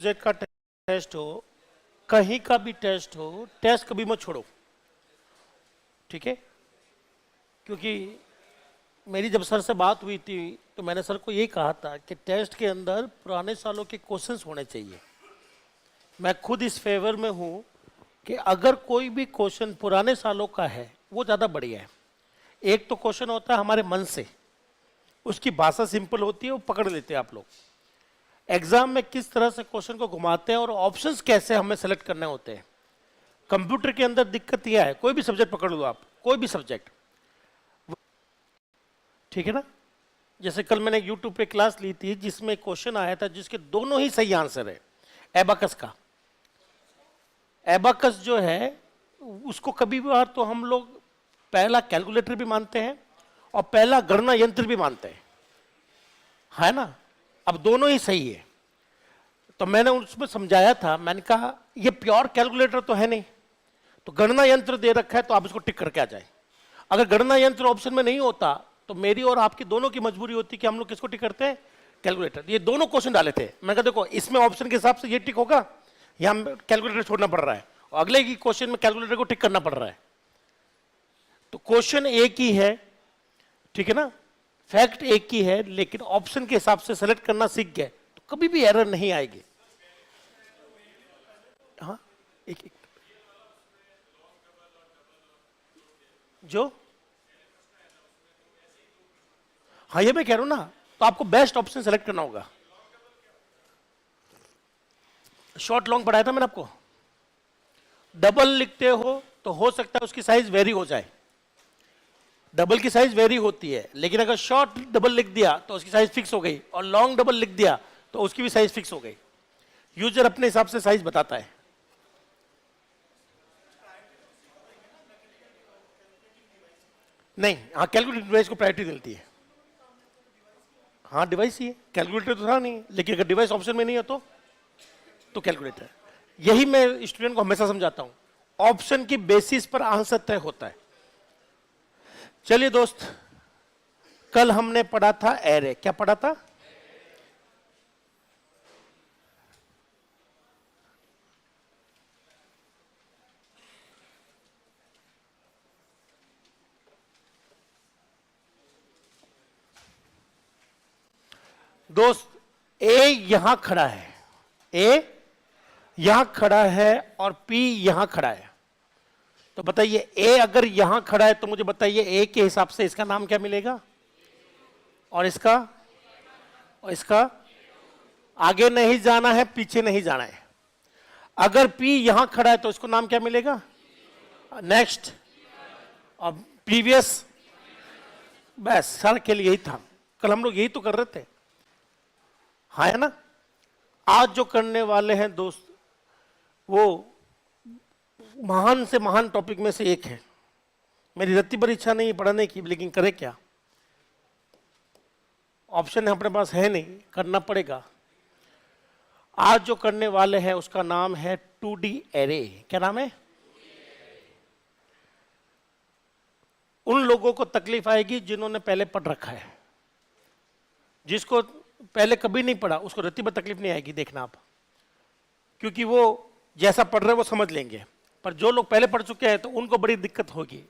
Subject का test हो, कहीं का भी टेस्ट हो, टेस्ट कभी मत छोड़ो, ठीक है। क्योंकि मेरी जब सर से बात हुई थी तो मैंने सर को यही कहा था कि टेस्ट के अंदर पुराने सालों के क्वेश्चंस होने चाहिए। मैं खुद इस फेवर में हूँ कि अगर कोई भी क्वेश्चन पुराने सालों का है वो ज़्यादा बढ़िया है। एक तो क्वेश्चन होता है हमारे मन से, उसकी भाषा सिंपल होती है, वो पकड़ लेते हैं आप लोग। एग्जाम में किस तरह से क्वेश्चन को घुमाते हैं और ऑप्शंस कैसे हमें सेलेक्ट करने होते हैं। कंप्यूटर के अंदर दिक्कत यह है, कोई भी सब्जेक्ट पकड़ लो आप, कोई भी सब्जेक्ट, ठीक है ना। जैसे कल मैंने यूट्यूब पे क्लास ली थी जिसमें क्वेश्चन आया था जिसके दोनों ही सही आंसर है। एबाकस का, एबाकस जो है उसको कभी बार तो हम लोग पहला कैलकुलेटर भी मानते हैं और पहला गणना यंत्र भी मानते हैं, है ना। अब दोनों ही सही है। तो मैंने उसमें समझाया था, मैंने कहा ये प्योर कैलकुलेटर तो है नहीं, तो गणना यंत्र दे रखा है तो आप इसको टिक करके आ जाए। अगर गणना यंत्र ऑप्शन में नहीं होता तो मेरी और आपकी दोनों की मजबूरी होती कि हम लोग किसको टिक करते हैं, कैलकुलेटर। ये दोनों क्वेश्चन डाले थे, मैंने कहा देखो इसमें ऑप्शन के हिसाब से ये टिक होगा, यहाँ कैलकुलेटर छोड़ना पड़ रहा है, और अगले की क्वेश्चन में कैलकुलेटर को टिक करना पड़ रहा है। तो क्वेश्चन एक ही है, ठीक है ना, फैक्ट एक ही है, लेकिन ऑप्शन के हिसाब से सेलेक्ट करना सीख गए तो कभी भी एरर नहीं आएगी। हाँ, एक जो, हाँ ये मैं कह रहा हूं ना, तो आपको बेस्ट ऑप्शन सेलेक्ट करना होगा। शॉर्ट लॉन्ग पढ़ाया था मैंने आपको। डबल लिखते हो तो हो सकता है उसकी साइज वेरी हो जाए, डबल की साइज वेरी होती है, लेकिन अगर शॉर्ट डबल लिख दिया तो उसकी साइज फिक्स हो गई, और लॉन्ग डबल लिख दिया तो उसकी भी साइज फिक्स हो गई। यूजर अपने हिसाब से साइज बताता है। नहीं, हाँ कैलकुलेटर डिवाइस को प्रायोरिटी मिलती है। हाँ डिवाइस ही है, कैलकुलेटर तो था नहीं, लेकिन अगर डिवाइस ऑप्शन में नहीं है तो कैलकुलेटर। यही मैं स्टूडेंट को हमेशा समझाता हूं, ऑप्शन की बेसिस पर आंसर तय होता है। चलिए दोस्त, कल हमने पढ़ा था एरे। क्या पढ़ा था? दोस्त, ए यहां खड़ा है, ए यहां खड़ा है और पी यहां खड़ा है, तो बताइए ए अगर यहां खड़ा है तो मुझे बताइए ए के हिसाब से इसका नाम क्या मिलेगा, और इसका आगे नहीं जाना है, पीछे नहीं जाना है। अगर पी यहां खड़ा है तो इसको नाम क्या मिलेगा, नेक्स्ट और प्रीवियस। बस सर के लिए यही था, कल हम लोग यही तो कर रहे थे, हाँ है ना। आज जो करने वाले हैं दोस्त वो महान से महान टॉपिक में से एक है। मेरी रत्ती भर इच्छा नहीं पढ़ाने की, लेकिन करे क्या, ऑप्शन अपने पास है नहीं, करना पड़ेगा। आज जो करने वाले हैं उसका नाम है 2D एरे। क्या नाम है? उन लोगों को तकलीफ आएगी जिन्होंने पहले पढ़ रखा है, जिसको पहले कभी नहीं पढ़ा उसको रत्ती भर तकलीफ नहीं आएगी, देखना आप, क्योंकि वो जैसा पढ़ रहे वो समझ लेंगे। पर जो लोग पहले पढ़ चुके हैं तो उनको बड़ी दिक्कत होगी,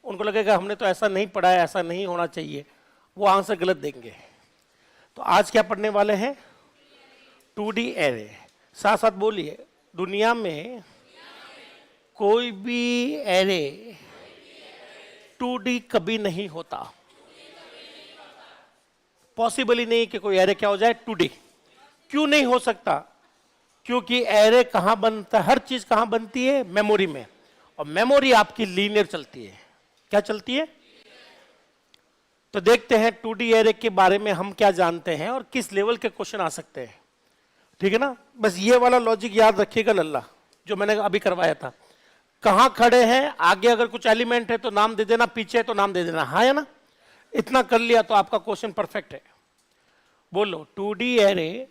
उनको लगेगा हमने तो ऐसा नहीं पढ़ा है, ऐसा नहीं होना चाहिए, वो आंसर गलत देंगे। तो आज क्या पढ़ने वाले हैं? 2D array. साथ साथ बोलिए, दुनिया में कोई भी एरे 2D कभी नहीं होता। पॉसिबल ही नहीं कि कोई एरे क्या हो जाए 2D। क्यों नहीं हो सकता? क्योंकि एरे कहां बनता है, हर चीज कहां बनती है, मेमोरी में, और मेमोरी आपकी लीनियर चलती है। क्या चलती है? तो देखते हैं 2D एरे के बारे में हम क्या जानते हैं और किस लेवल के क्वेश्चन आ सकते हैं, ठीक है ना। बस ये वाला लॉजिक याद रखिएगा लल्ला, जो मैंने अभी करवाया था। कहां खड़े हैं, आगे अगर कुछ एलिमेंट है तो नाम दे देना, पीछे तो नाम दे देना, हाँ है ना। इतना कर लिया तो आपका क्वेश्चन परफेक्ट है। बोलो, 2D एरे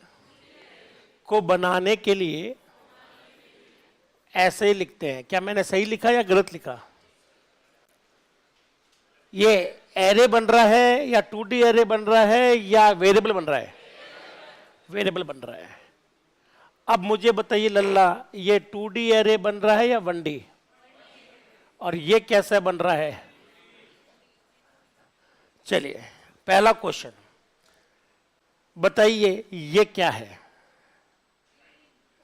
को बनाने के लिए ऐसे ही लिखते हैं। क्या मैंने सही लिखा या गलत लिखा? ये एरे बन रहा है या 2D एरे बन रहा है या वेरिएबल बन रहा है? वेरिएबल बन रहा है। अब मुझे बताइए लल्ला, ये 2D एरे बन रहा है या 1D? और ये कैसा बन रहा है? चलिए पहला क्वेश्चन बताइए, ये क्या है?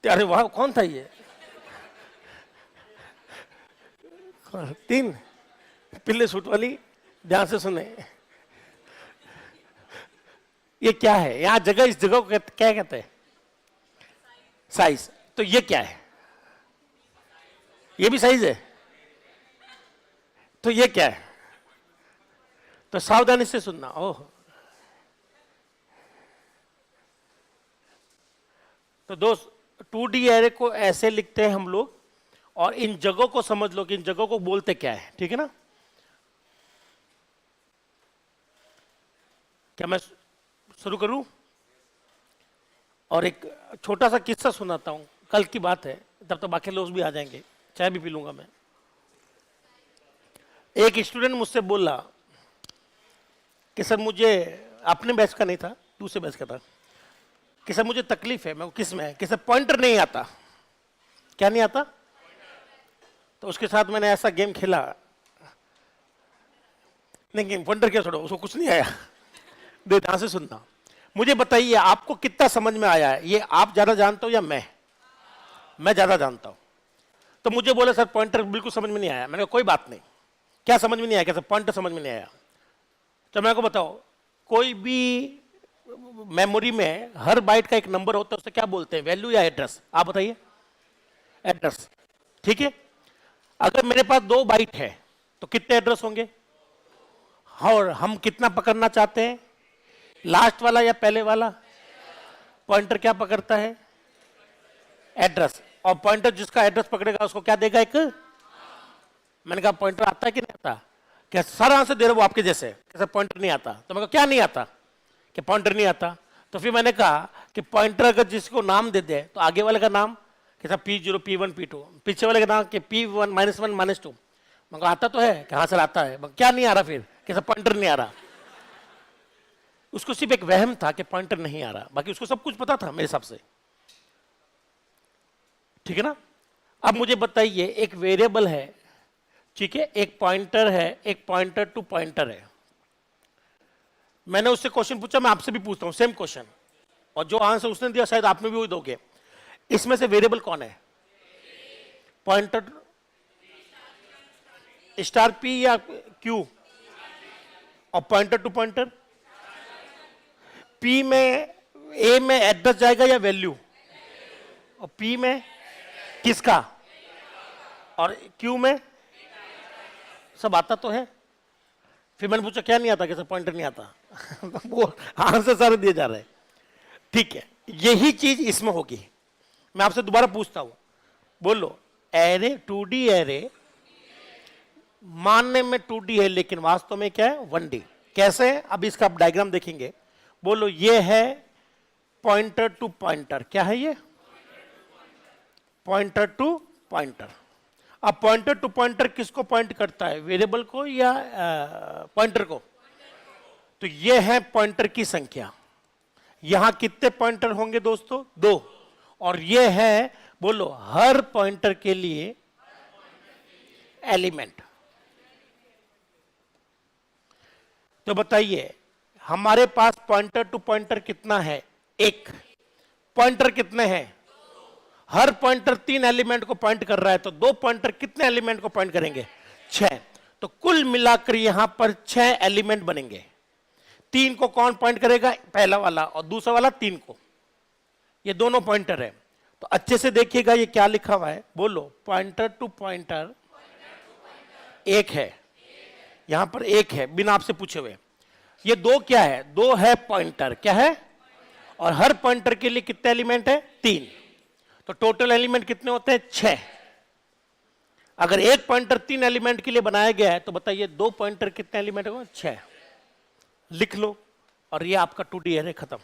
अरे वाह, कौन था ये? 3 पिल्ले सूट वाली, ध्यान से सुने। ये क्या है? यहां जगह, इस जगह को क्या कहते हैं? साइज। तो ये क्या है? ये भी साइज है। तो ये क्या है? तो सावधानी से सुनना। ओह, तो दोस्त 2D एरे को ऐसे लिखते हैं हम लोग, और इन जगहों को समझ लो कि इन जगहों को बोलते क्या है, ठीक है ना? क्या मैं शुरू करूं? और एक छोटा सा किस्सा सुनाता हूं, कल की बात है, तब तो बाकी लोग भी आ जाएंगे, चाय भी पी लूंगा मैं। एक स्टूडेंट मुझसे बोला कि सर मुझे, अपने बैच का नहीं था, दूसरे बैच का था, कि सर मुझे तकलीफ है। मैं किस में है? कि सर पॉइंटर नहीं आता। क्या नहीं आता? तो उसके साथ मैंने ऐसा गेम खेला, नहीं पॉइंटर क्या छोड़ो, उसको कुछ नहीं आया। ध्यान से सुनना, मुझे बताइए आपको कितना समझ में आया है? ये आप ज्यादा जानते हो या मैं ज्यादा जानता हूं। तो मुझे बोले सर पॉइंटर बिल्कुल समझ में नहीं आया। मैंने कहा कोई बात नहीं। क्या समझ में नहीं आया? कैसे पॉइंटर समझ में नहीं आया? तो मेरे को बताओ, कोई भी मेमोरी में हर बाइट का एक नंबर होता है, उसे क्या बोलते हैं, वैल्यू या एड्रेस? आप बताइए। एड्रेस, ठीक है। अगर मेरे पास 2 बाइट है तो कितने एड्रेस होंगे? और हम कितना पकड़ना चाहते हैं, लास्ट वाला या पहले वाला? पॉइंटर क्या पकड़ता है? एड्रेस। और पॉइंटर जिसका एड्रेस पकड़ेगा उसको क्या देगा? एक। मैंने कहा पॉइंटर आता है कि नहीं आता? क्या सारा आंसर दे रहे वो आपके जैसे, कैसे पॉइंटर नहीं आता? तो मैं क्या नहीं आता? कि पॉइंटर नहीं आता। तो फिर मैंने कहा कि पॉइंटर अगर जिसको नाम दे दे तो आगे वाले का नाम कैसा, P0 P1 P2, पीछे वाले का नाम कि P1 -1 -2। मैं कहा आता तो है। कहां से आता है? क्या नहीं आ रहा? फिर कैसा पॉइंटर नहीं आ रहा? उसको सिर्फ एक वहम था कि पॉइंटर नहीं आ रहा, बाकी उसको सब कुछ पता था मेरे हिसाब से, ठीक है ना? अब मुझे बताइए, एक वेरिएबल है, ठीक है, एक पॉइंटर है, एक पॉइंटर टू पॉइंटर है। मैंने उससे क्वेश्चन पूछा, मैं आपसे भी पूछता हूं सेम क्वेश्चन, और जो आंसर उसने दिया शायद आप में भी वही दोगे। इसमें से वेरिएबल कौन है? पॉइंटर स्टार पी या क्यू? और पॉइंटर टू पॉइंटर? पी में, ए में एड्रेस जाएगा या वैल्यू? और पी में किसका? और क्यू में? सब आता तो है। फिर मैंने पूछा क्या नहीं आता? कैसे पॉइंटर नहीं आता? वो आंसर सारे दिए जा रहे हैं, ठीक है। यही चीज इसमें होगी। मैं आपसे दोबारा पूछता हूं, बोलो, एरे 2D एरे मानने में 2D है लेकिन वास्तव में क्या है? 1D। कैसे? अब इसका आप डायग्राम देखेंगे। बोलो, ये है पॉइंटर टू पॉइंटर। क्या है ये? Pointer to pointer. अब पॉइंटर टू पॉइंटर किसको पॉइंट करता है, वेरिएबल को या पॉइंटर को? तो ये है पॉइंटर की संख्या। यहां कितने पॉइंटर होंगे दोस्तों? 2। और ये है, बोलो, हर पॉइंटर के लिए एलिमेंट। तो बताइए हमारे पास पॉइंटर टू पॉइंटर कितना है? 1। पॉइंटर कितने हैं? हर पॉइंटर 3 एलिमेंट को पॉइंट कर रहा है, तो 2 पॉइंटर कितने एलिमेंट को पॉइंट करेंगे? 6। तो कुल मिलाकर यहां पर 6 एलिमेंट बनेंगे। 3 को कौन पॉइंट करेगा? पहला वाला, और दूसरा वाला 3 को। ये दोनों पॉइंटर है। तो अच्छे से देखिएगा ये क्या लिखा हुआ है, बोलो, पॉइंटर टू पॉइंटर 1 है। यहां पर 1 है बिना आपसे पूछे हुए। ये 2 क्या है? 2 है पॉइंटर। क्या है? और हर पॉइंटर के लिए कितने एलिमेंट है? 3। तो टोटल एलिमेंट कितने होते हैं? 6। अगर एक पॉइंटर 3 एलिमेंट के लिए बनाया गया है तो बताइए 2 पॉइंटर कितने एलिमेंट होंगे? 6। लिख लो, और ये आपका 2D एरे खत्म।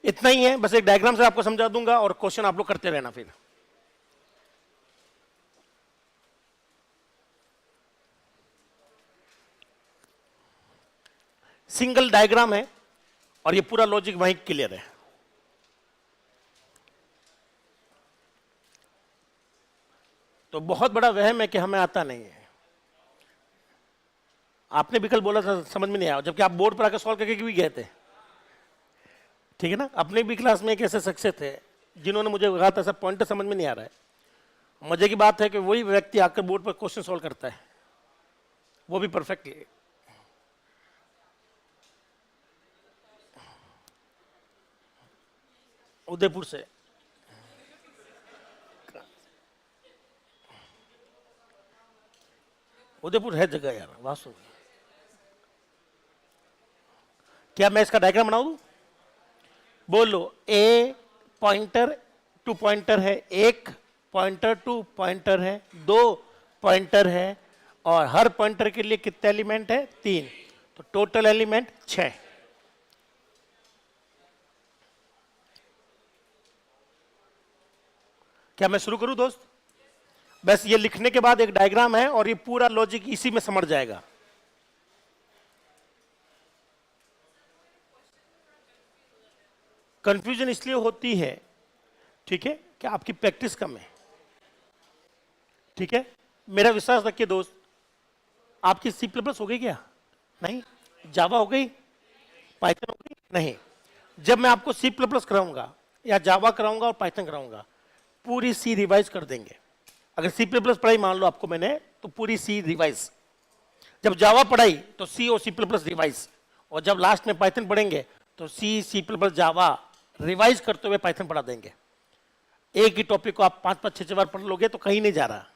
इतना ही है, बस एक डायग्राम से आपको समझा दूंगा और क्वेश्चन आप लोग करते रहना। फिर सिंगल डायग्राम है, और ये पूरा लॉजिक वहीं क्लियर है। तो बहुत बड़ा वहम है कि हमें आता नहीं है। आपने भी कल बोला था समझ में नहीं आया, जबकि आप बोर्ड पर आकर सॉल्व करके भी गए थे, ठीक है ना। अपने भी क्लास में एक ऐसे शख्स थे जिन्होंने मुझे कहा था सब पॉइंटर समझ में नहीं आ रहा है। मजे की बात है कि वही व्यक्ति आकर बोर्ड पर क्वेश्चन सॉल्व करता है, वो भी परफेक्टली। उदयपुर से। उदयपुर है जगह यार वास्तव में। क्या मैं इसका डायग्राम बना दूं? बोलो, ए पॉइंटर टू पॉइंटर है, एक पॉइंटर टू पॉइंटर है, दो पॉइंटर है, और हर पॉइंटर के लिए कितने एलिमेंट है? 3। तो टोटल एलिमेंट 6। क्या मैं शुरू करूं दोस्त? बस ये लिखने के बाद एक डायग्राम है और ये पूरा लॉजिक इसी में समझ जाएगा। कंफ्यूजन इसलिए होती है, ठीक है, कि आपकी प्रैक्टिस कम है, ठीक है। मेरा विश्वास रखिए दोस्त, आपकी सी प्लस हो गई क्या? नहीं। जावा हो गई? पाइथन हो गई? नहीं। जब मैं आपको सी प्लस कराऊंगा या जावा कराऊंगा और पाइथन कराऊंगा, पूरी सी रिवाइज कर देंगे। अगर सी प्लस पढ़ाई मान लो आपको मैंने, तो पूरी सी रिवाइज। जब जावा पढ़ाई तो सी और सी प्लस रिवाइज, और जब लास्ट में पाइथन पढ़ेंगे तो सी प्लस जावा रिवाइज करते हुए पाइथन पढ़ा देंगे। एक ही टॉपिक को आप 5-5, 6 बार पढ़ लोगे तो कहीं नहीं जा रहा।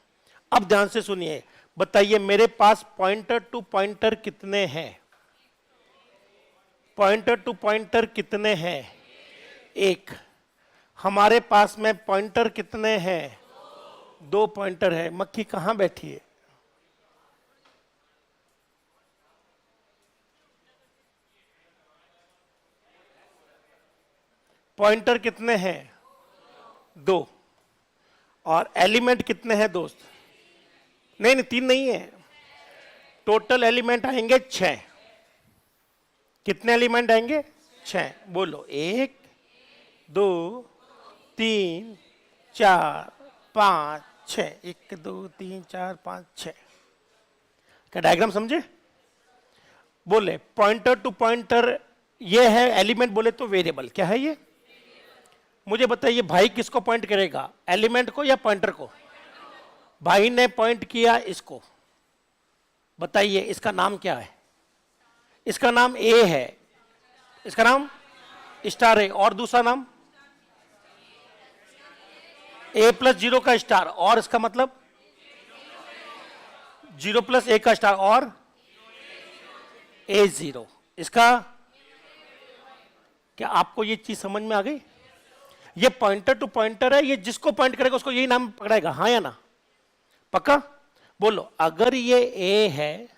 अब ध्यान से सुनिए, बताइए मेरे पास पॉइंटर टू पॉइंटर कितने हैं? पॉइंटर टू पॉइंटर कितने हैं? एक। हमारे पास में पॉइंटर कितने हैं? 2 पॉइंटर है। मक्खी कहां बैठी है? पॉइंटर कितने हैं? 2। और एलिमेंट कितने हैं दोस्त? नहीं 3 नहीं है, टोटल एलिमेंट आएंगे 6। कितने एलिमेंट आएंगे? 6। बोलो, 1 2 3 4 5 6। 1 2 3 4 5 6। क्या डायग्राम समझे? बोले पॉइंटर टू पॉइंटर ये है, एलिमेंट बोले तो वेरिएबल। क्या है ये? मुझे बताइए, भाई किसको पॉइंट करेगा, एलिमेंट को या पॉइंटर को? भाई ने पॉइंट किया इसको। बताइए इसका नाम क्या है? इसका नाम ए है, इसका नाम स्टार है, और दूसरा नाम ए प्लस 0 का स्टार, और इसका मतलब 0 प्लस ए का स्टार, और A0। इसका क्या आपको ये चीज समझ में आ गई? ये पॉइंटर टू पॉइंटर है, ये जिसको पॉइंट करेगा उसको यही नाम पकड़ाएगा, हाँ या ना? पक्का? बोलो, अगर ये ए है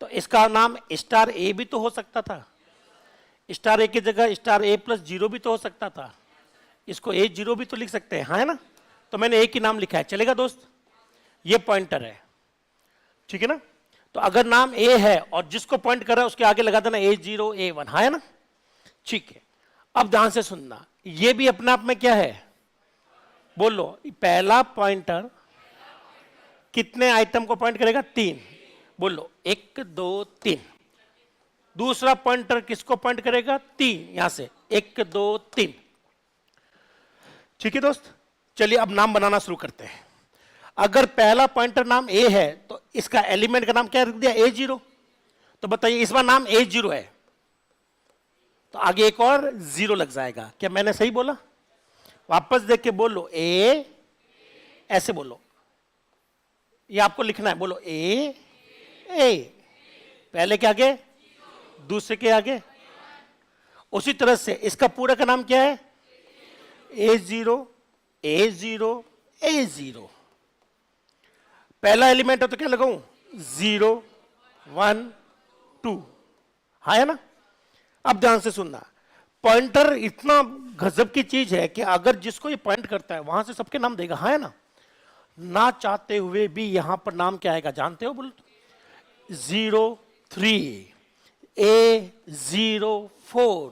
तो इसका नाम स्टार ए भी तो हो सकता था। स्टार ए की जगह स्टार ए प्लस 0 भी तो हो सकता था। इसको A0 भी तो लिख सकते हैं, हाँ है ना? तो मैंने ए की नाम लिखा है, चलेगा दोस्त? ये पॉइंटर है, ठीक है ना? तो अगर नाम ए है और जिसको पॉइंट कर रहा है उसके आगे लगा देना A0 A1, हाँ है ना? ठीक है। अब ध्यान से सुनना, ये भी अपने आप में क्या है? बोलो, पहला पॉइंटर कितने आइटम को पॉइंट करेगा? 3। बोलो, 1 2 3। दूसरा पॉइंटर किसको पॉइंट करेगा? 3। यहां से 1 2 3। ठीक है दोस्त, चलिए अब नाम बनाना शुरू करते हैं। अगर पहला पॉइंटर नाम ए है तो इसका एलिमेंट का नाम क्या रख दिया? A0। तो बताइए इस बार नाम A0 है तो आगे एक और 0 लग जाएगा। क्या मैंने सही बोला? वापस देख के बोलो, ए, ऐसे बोलो, ये आपको लिखना है। बोलो, ए ए, पहले के आगे, दूसरे के आगे। उसी तरह से इसका पूरा का नाम क्या है? A0 A0 A0। पहला एलिमेंट है तो क्या लगाऊं? 0 1 2, हाँ है ना? अब ध्यान से सुनना, पॉइंटर इतना गजब की चीज है कि अगर जिसको ये पॉइंट करता है वहां से सबके नाम देगा, हाँ है ना? ना चाहते हुए भी यहां पर नाम क्या आएगा जानते हो? बोलो, 0 3। A04,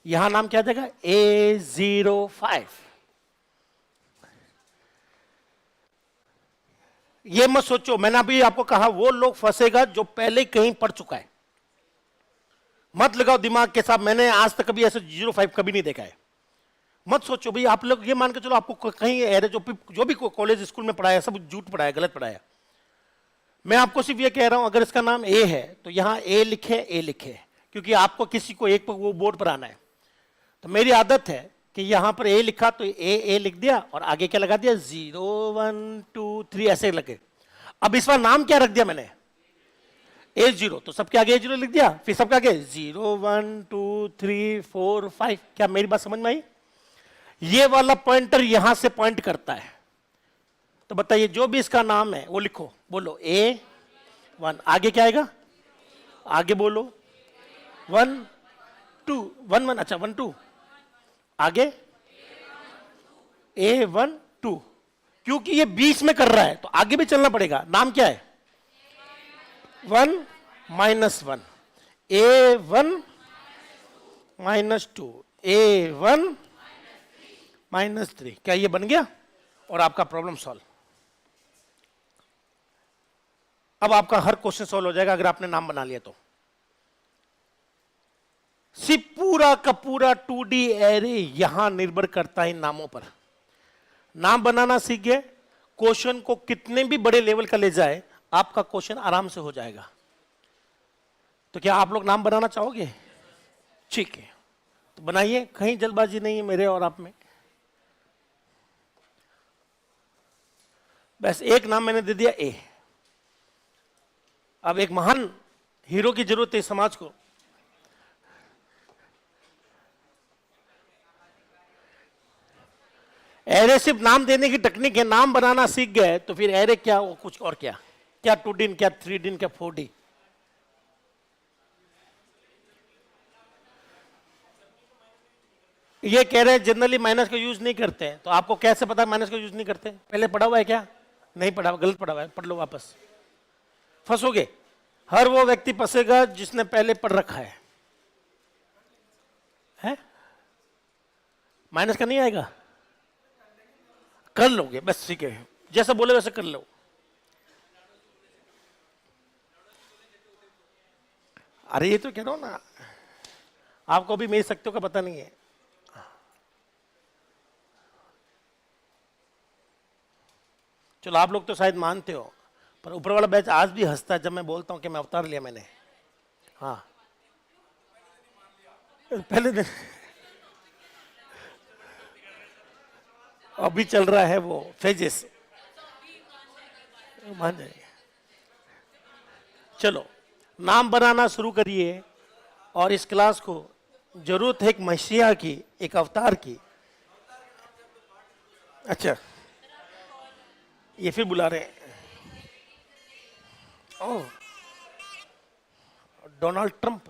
यहां नाम क्या आ जाएगा A05। ये मत सोचो, मैंने अभी आपको कहा वो लोग फंसेगा जो पहले कहीं पढ़ चुका है। मत लगाओ दिमाग के साथ, मैंने आज तक कभी ऐसे 05 कभी नहीं देखा है। मत सोचो भाई, आप लोग ये मान के चलो आपको कहीं एरे जो भी कॉलेज स्कूल में पढ़ाया सब झूठ पढ़ाया, गलत पढ़ाया। मैं आपको सिर्फ ये कह रहा हूं, अगर इसका नाम ए है तो यहां ए लिखे, क्योंकि आपको किसी को एक वो बोर्ड पर आना है। तो मेरी आदत है कि यहां पर ए लिखा तो ए लिख दिया और आगे क्या लगा दिया 0 1 2 3 ऐसे लगे। अब इस बार नाम क्या रख दिया मैंने A0, तो सबके आगे A0 लिख दिया, फिर सबके आगे 0 1 2 3 4 5। क्या मेरी बात समझ में आई? ये वाला पॉइंटर यहां से पॉइंट करता है। तो बताइए जो भी इसका नाम है वो लिखो, बोलो A1, आगे क्या आएगा, आगे बोलो 1 2 1 1, अच्छा 1 2, आगे A1 2। क्योंकि ये बीच में कर रहा है तो आगे भी चलना पड़ेगा। नाम क्या है 1 -1, A1 -2, A1 -3। क्या ये बन गया? और आपका प्रॉब्लम सॉल्व। अब आपका हर क्वेश्चन सॉल्व हो जाएगा अगर आपने नाम बना लिया तो। सिर्फ पूरा का पूरा 2D एरे यहां निर्भर करता है इन नामों पर। नाम बनाना सीख गए, क्वेश्चन को कितने भी बड़े लेवल का ले जाए आपका क्वेश्चन आराम से हो जाएगा। तो क्या आप लोग नाम बनाना चाहोगे? ठीक है, तो बनाइए, कहीं जल्दबाजी नहीं है मेरे और आप में। बस एक नाम मैंने दे दिया ए। अब एक महान हीरो की जरूरत है समाज को। एरे सिर्फ नाम देने की टेक्निक है, नाम बनाना सीख गए तो फिर एरे क्या वो कुछ और क्या, क्या 2D, क्या 3D, क्या 4D। ये कह रहे हैं जनरली माइनस का यूज नहीं करते हैं, तो आपको कैसे पता माइनस का यूज नहीं करते? पहले पढ़ा हुआ है क्या? नहीं पढ़ा हुआ, गलत पढ़ा हुआ है, पढ़ लो वापस, फंसोगे। हर वो व्यक्ति फंसेगा जिसने पहले पढ़ रखा है? माइनस का नहीं आएगा, कर लोगे बस, ठीक है, जैसा बोले वैसे कर लो। अरे ये तो कह रहा हूं ना, आपको भी मेरी शक्तियों का पता नहीं है। चलो आप लोग तो शायद मानते हो, पर ऊपर वाला बैच आज भी हंसता है जब मैं बोलता हूं कि मैं अवतार लिया मैंने। हाँ, पहले दिन अभी चल रहा है वो फेजेस, मान जाएंगे। चलो नाम बनाना शुरू करिए, और इस क्लास को जरूरत है एक मसीहा की, एक अवतार की। अच्छा, ये फिर बुला रहे हैं, ओह डोनाल्ड ट्रंप।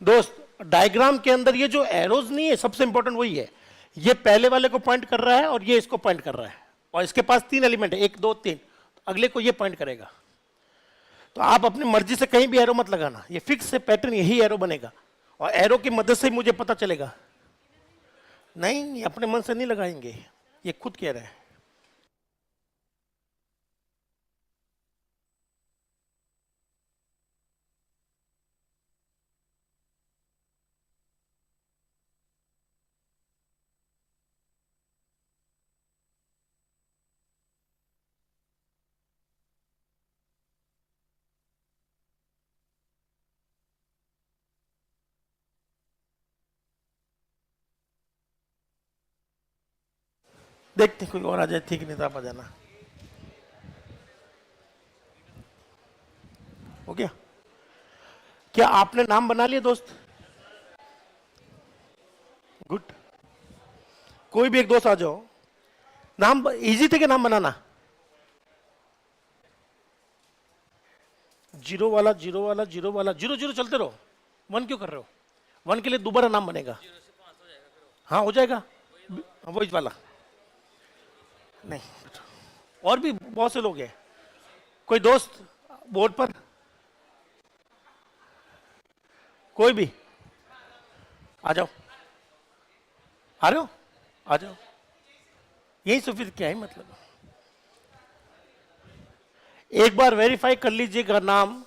दोस्त, डायग्राम के अंदर ये जो एरोज नहीं है, सबसे इंपॉर्टेंट वही है। ये पहले वाले को पॉइंट कर रहा है और ये इसको पॉइंट कर रहा है, और इसके पास 3 एलिमेंट है, 1 2 3, अगले को ये पॉइंट करेगा। तो आप अपनी मर्जी से कहीं भी एरो मत लगाना, ये फिक्स से पैटर्न यही एरो बनेगा, और एरो की मदद से ही मुझे पता चलेगा। नहीं, ये अपने मन से नहीं लगाएंगे, ये खुद कह रहे हैं। देखते कोई और आ जाए, ठीक नहीं तो आप आ जाना। हो गया? क्या आपने नाम बना लिया दोस्त? गुड। कोई भी एक दोस्त आ जाओ। नाम इजी थे कि नाम बनाना? जीरो वाला जीरो वाला जीरो वाला जीरो जीरो चलते रहो। वन क्यों कर रहे हो? वन के लिए दोबारा नाम बनेगा। हाँ हो जाएगा। वही वाला नहीं। और भी बहुत से लोग हैं। कोई दोस्त बोर्ड पर? कोई भी आ जाओ। आ रहे हो? आ जाओ। यही तो फिर क्या है मतलब। एक बार वेरीफाई कर लीजिएगा नाम।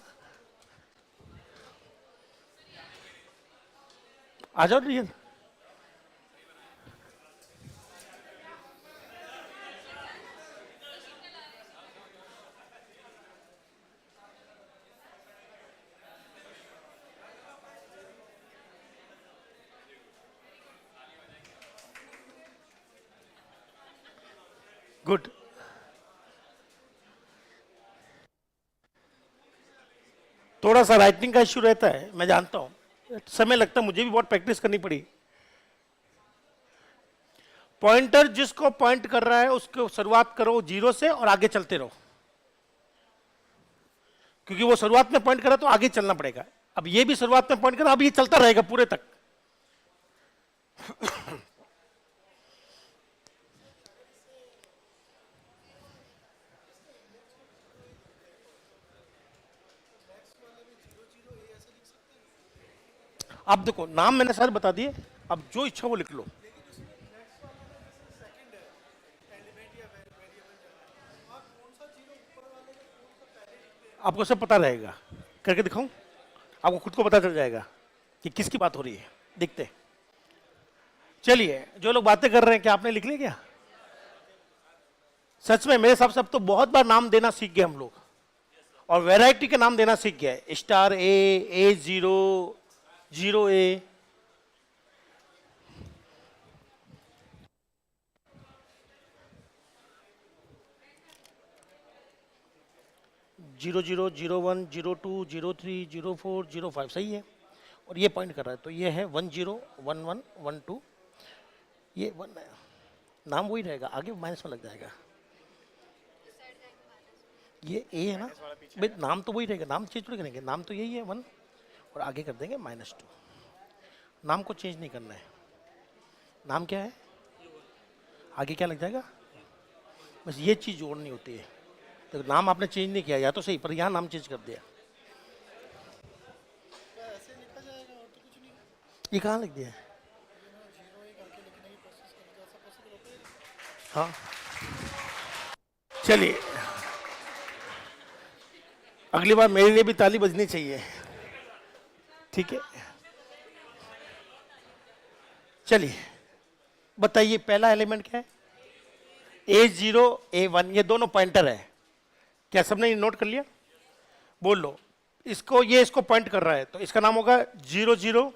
आ जाओ रियल। गुड। थोड़ा सा राइटिंग का इश्यू रहता है, मैं जानता हूं, समय लगता है, मुझे भी बहुत प्रैक्टिस करनी पड़ी। पॉइंटर जिसको पॉइंट कर रहा है उसको शुरुआत करो जीरो से और आगे चलते रहो, क्योंकि वो शुरुआत में पॉइंट करा तो आगे चलना पड़ेगा। अब ये भी शुरुआत में पॉइंट करा, अब ये चलता रहेगा पूरे तक। अब देखो नाम मैंने सारे बता दिए, अब जो इच्छा वो लिख लो। आपको सब पता रहेगा, करके दिखाऊं? आपको खुद को पता चल जाएगा कि किसकी बात हो रही है। देखते चलिए, जो लोग बातें कर रहे हैं क्या आपने लिख लिया क्या? सच में मेरे हिसाब से अब तो बहुत बार नाम देना सीख गए हम लोग, और वैरायटी के नाम देना सीख गए। Star A zero, zero A. Zero zero, zero one, zero two, zero three, zero four, zero five, सही है। और ये पॉइंट कर रहा है तो ये है one zero, one one, one two, ये वन है। नाम वही रहेगा, आगे माइनस में लग जाएगा। ये ए है ना भाई, नाम तो वही रहेगा, नाम चेंज थोड़ी करेंगे, नाम तो यही है वन, और आगे कर देंगे माइनस टू। नाम को चेंज नहीं करना है। नाम क्या है, आगे क्या लग जाएगा, बस ये चीज़ जोड़नी होती है। तो नाम आपने चेंज नहीं किया या तो सही, पर यहाँ नाम चेंज कर दिया। ये कहाँ लिख दिया है? हाँ चलिए, अगली बार मेरे लिए भी ताली बजनी चाहिए, ठीक है। चलिए बताइए पहला एलिमेंट क्या है? ए जीरो, ए वन, ये दोनों पॉइंटर है। क्या सबने नोट कर लिया? बोल लो। इसको, ये इसको पॉइंट कर रहा है तो इसका नाम होगा zero zero,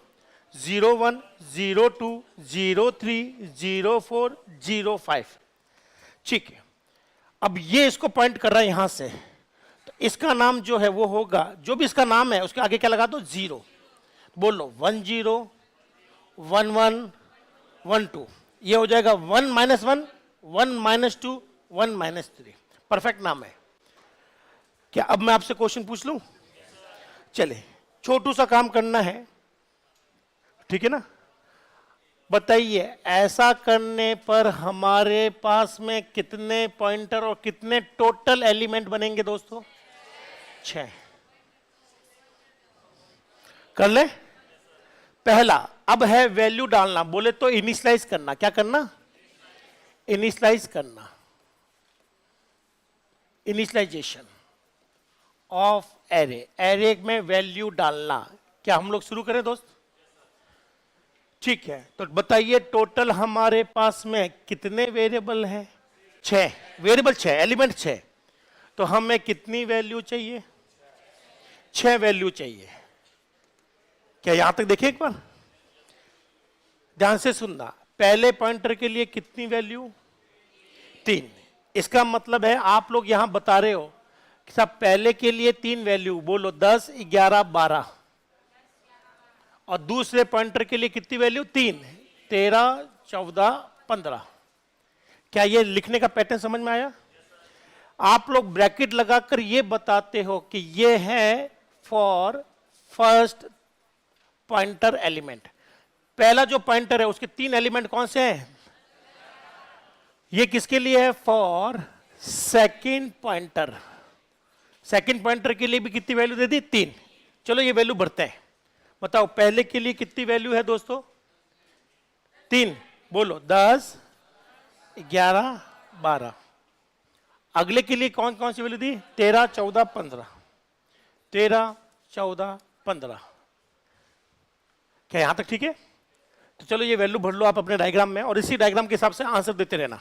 zero one, zero two, zero three, zero four, zero five, ठीक है। अब ये इसको पॉइंट कर रहा है यहां से, तो इसका नाम जो है वो होगा, जो भी इसका नाम है उसके आगे क्या लगा दो, जीरो। बोल लो one zero, one one, one two, ये हो जाएगा one minus one, one minus two, one minus three. Perfect नाम है। क्या अब मैं आपसे क्वेश्चन पूछ लूं? चले, छोटू सा काम करना है, ठीक है ना। बताइए ऐसा करने पर हमारे पास में कितने पॉइंटर और कितने टोटल एलिमेंट बनेंगे दोस्तों? 6। कर ले। पहला अब है वैल्यू डालना, बोले तो इनिशियलाइज करना। क्या करना? इनिशियलाइज करना, इनिशियलाइजेशन ऑफ एरे, एरे में वैल्यू डालना। क्या हम लोग शुरू करें दोस्त? ठीक है, तो बताइए टोटल हमारे पास में कितने वेरिएबल हैं? 6 वेरिएबल, 6 एलिमेंट, 6। तो हमें कितनी वैल्यू चाहिए? 6 वैल्यू चाहिए। क्या यहां तक देखिए एक बार, ध्यान से सुनना। पहले पॉइंटर के लिए कितनी वैल्यू? 3। इसका मतलब है आप लोग यहां बता रहे हो कि साहब पहले के लिए 3 वैल्यू बोलो, 10, 11, 12, और दूसरे पॉइंटर के लिए कितनी वैल्यू? 3, 13, 14, 15। क्या ये लिखने का पैटर्न समझ में आया? आप लोग ब्रैकेट लगाकर ये बताते हो कि ये है फॉर फर्स्ट पॉइंटर एलिमेंट। पहला जो पॉइंटर है उसके 3 एलिमेंट कौन से हैं? ये किसके लिए है? For second pointer. Second pointer के लिए भी कितनी वैल्यू दे दी? 3। चलो ये वैल्यू बढ़ते हैं। बताओ पहले के लिए कितनी वैल्यू है दोस्तों? 3। बोलो 10, 11, 12। अगले के लिए कौन कौन सी वैल्यू दी? 13, 14, 15। 13, 14, 15। क्या यहां तक ठीक है? तो चलो ये वैल्यू भर लो आप अपने डायग्राम में, और इसी डायग्राम के हिसाब से आंसर देते रहना।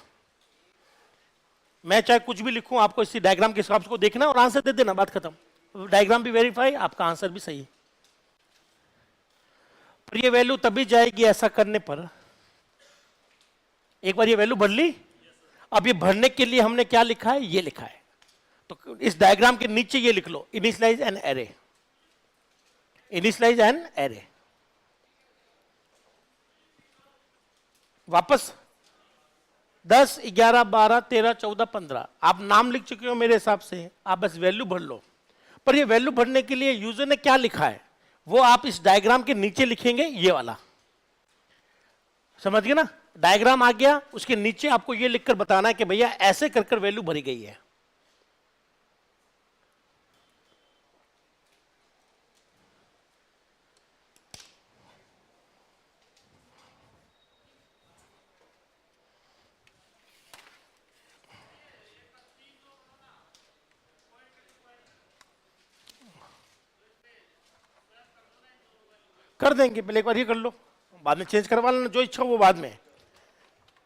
मैं चाहे कुछ भी लिखूं, आपको इसी डायग्राम के हिसाब से देखना और आंसर दे देना, बात खत्म। डायग्राम भी वेरीफाई, आपका आंसर भी सही है। पर ये वैल्यू तभी जाएगी ऐसा करने पर, एक बार ये वैल्यू भर ली। अब ये भरने के लिए हमने क्या लिखा है? ये लिखा है। तो इस डायग्राम के नीचे ये लिख लो, initialize an array. Initialize an array. वापस 10, 11, 12, 13, 14, 15। आप नाम लिख चुके हो मेरे हिसाब से, आप बस वैल्यू भर लो। पर ये वैल्यू भरने के लिए यूजर ने क्या लिखा है वो आप इस डायग्राम के नीचे लिखेंगे, ये वाला। समझ गए ना? डायग्राम आ गया, उसके नीचे आपको ये लिखकर बताना है कि भैया ऐसे कर कर वैल्यू भरी गई है। कर देंगे, पहले एक बार ये कर लो, बाद में चेंज करवा लेना, जो इच्छा हो वो बाद में।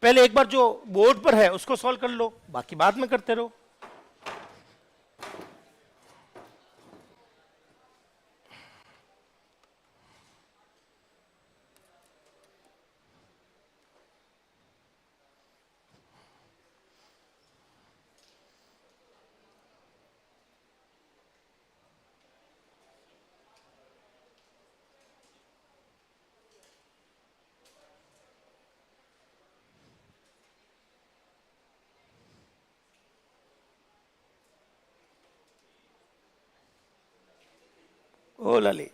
पहले एक बार जो बोर्ड पर है उसको सॉल्व कर लो, बाकी बाद में करते रहो। ओ लाली,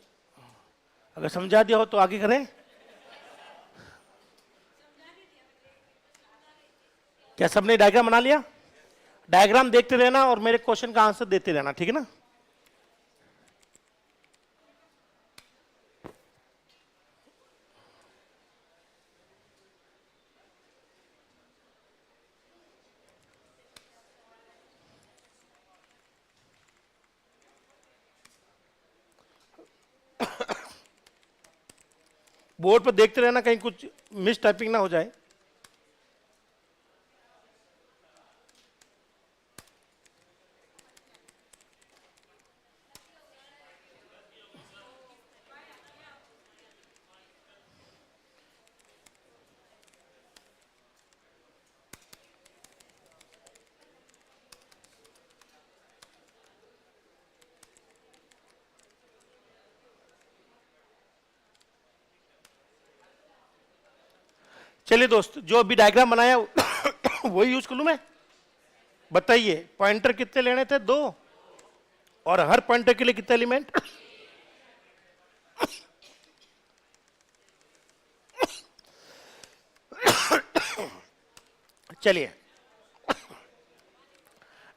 अगर समझा दिया हो तो आगे करें। क्या सबने डायग्राम बना लिया? डायग्राम देखते रहना और मेरे क्वेश्चन का आंसर देते रहना, ठीक है ना? बोर्ड पर देखते रहना, कहीं कुछ मिस टाइपिंग ना हो जाए। चलिए दोस्त, जो अभी डायग्राम बनाया वही यूज कर लूं मैं। बताइए पॉइंटर कितने लेने थे? 2। और हर पॉइंटर के लिए कितने एलिमेंट? चलिए,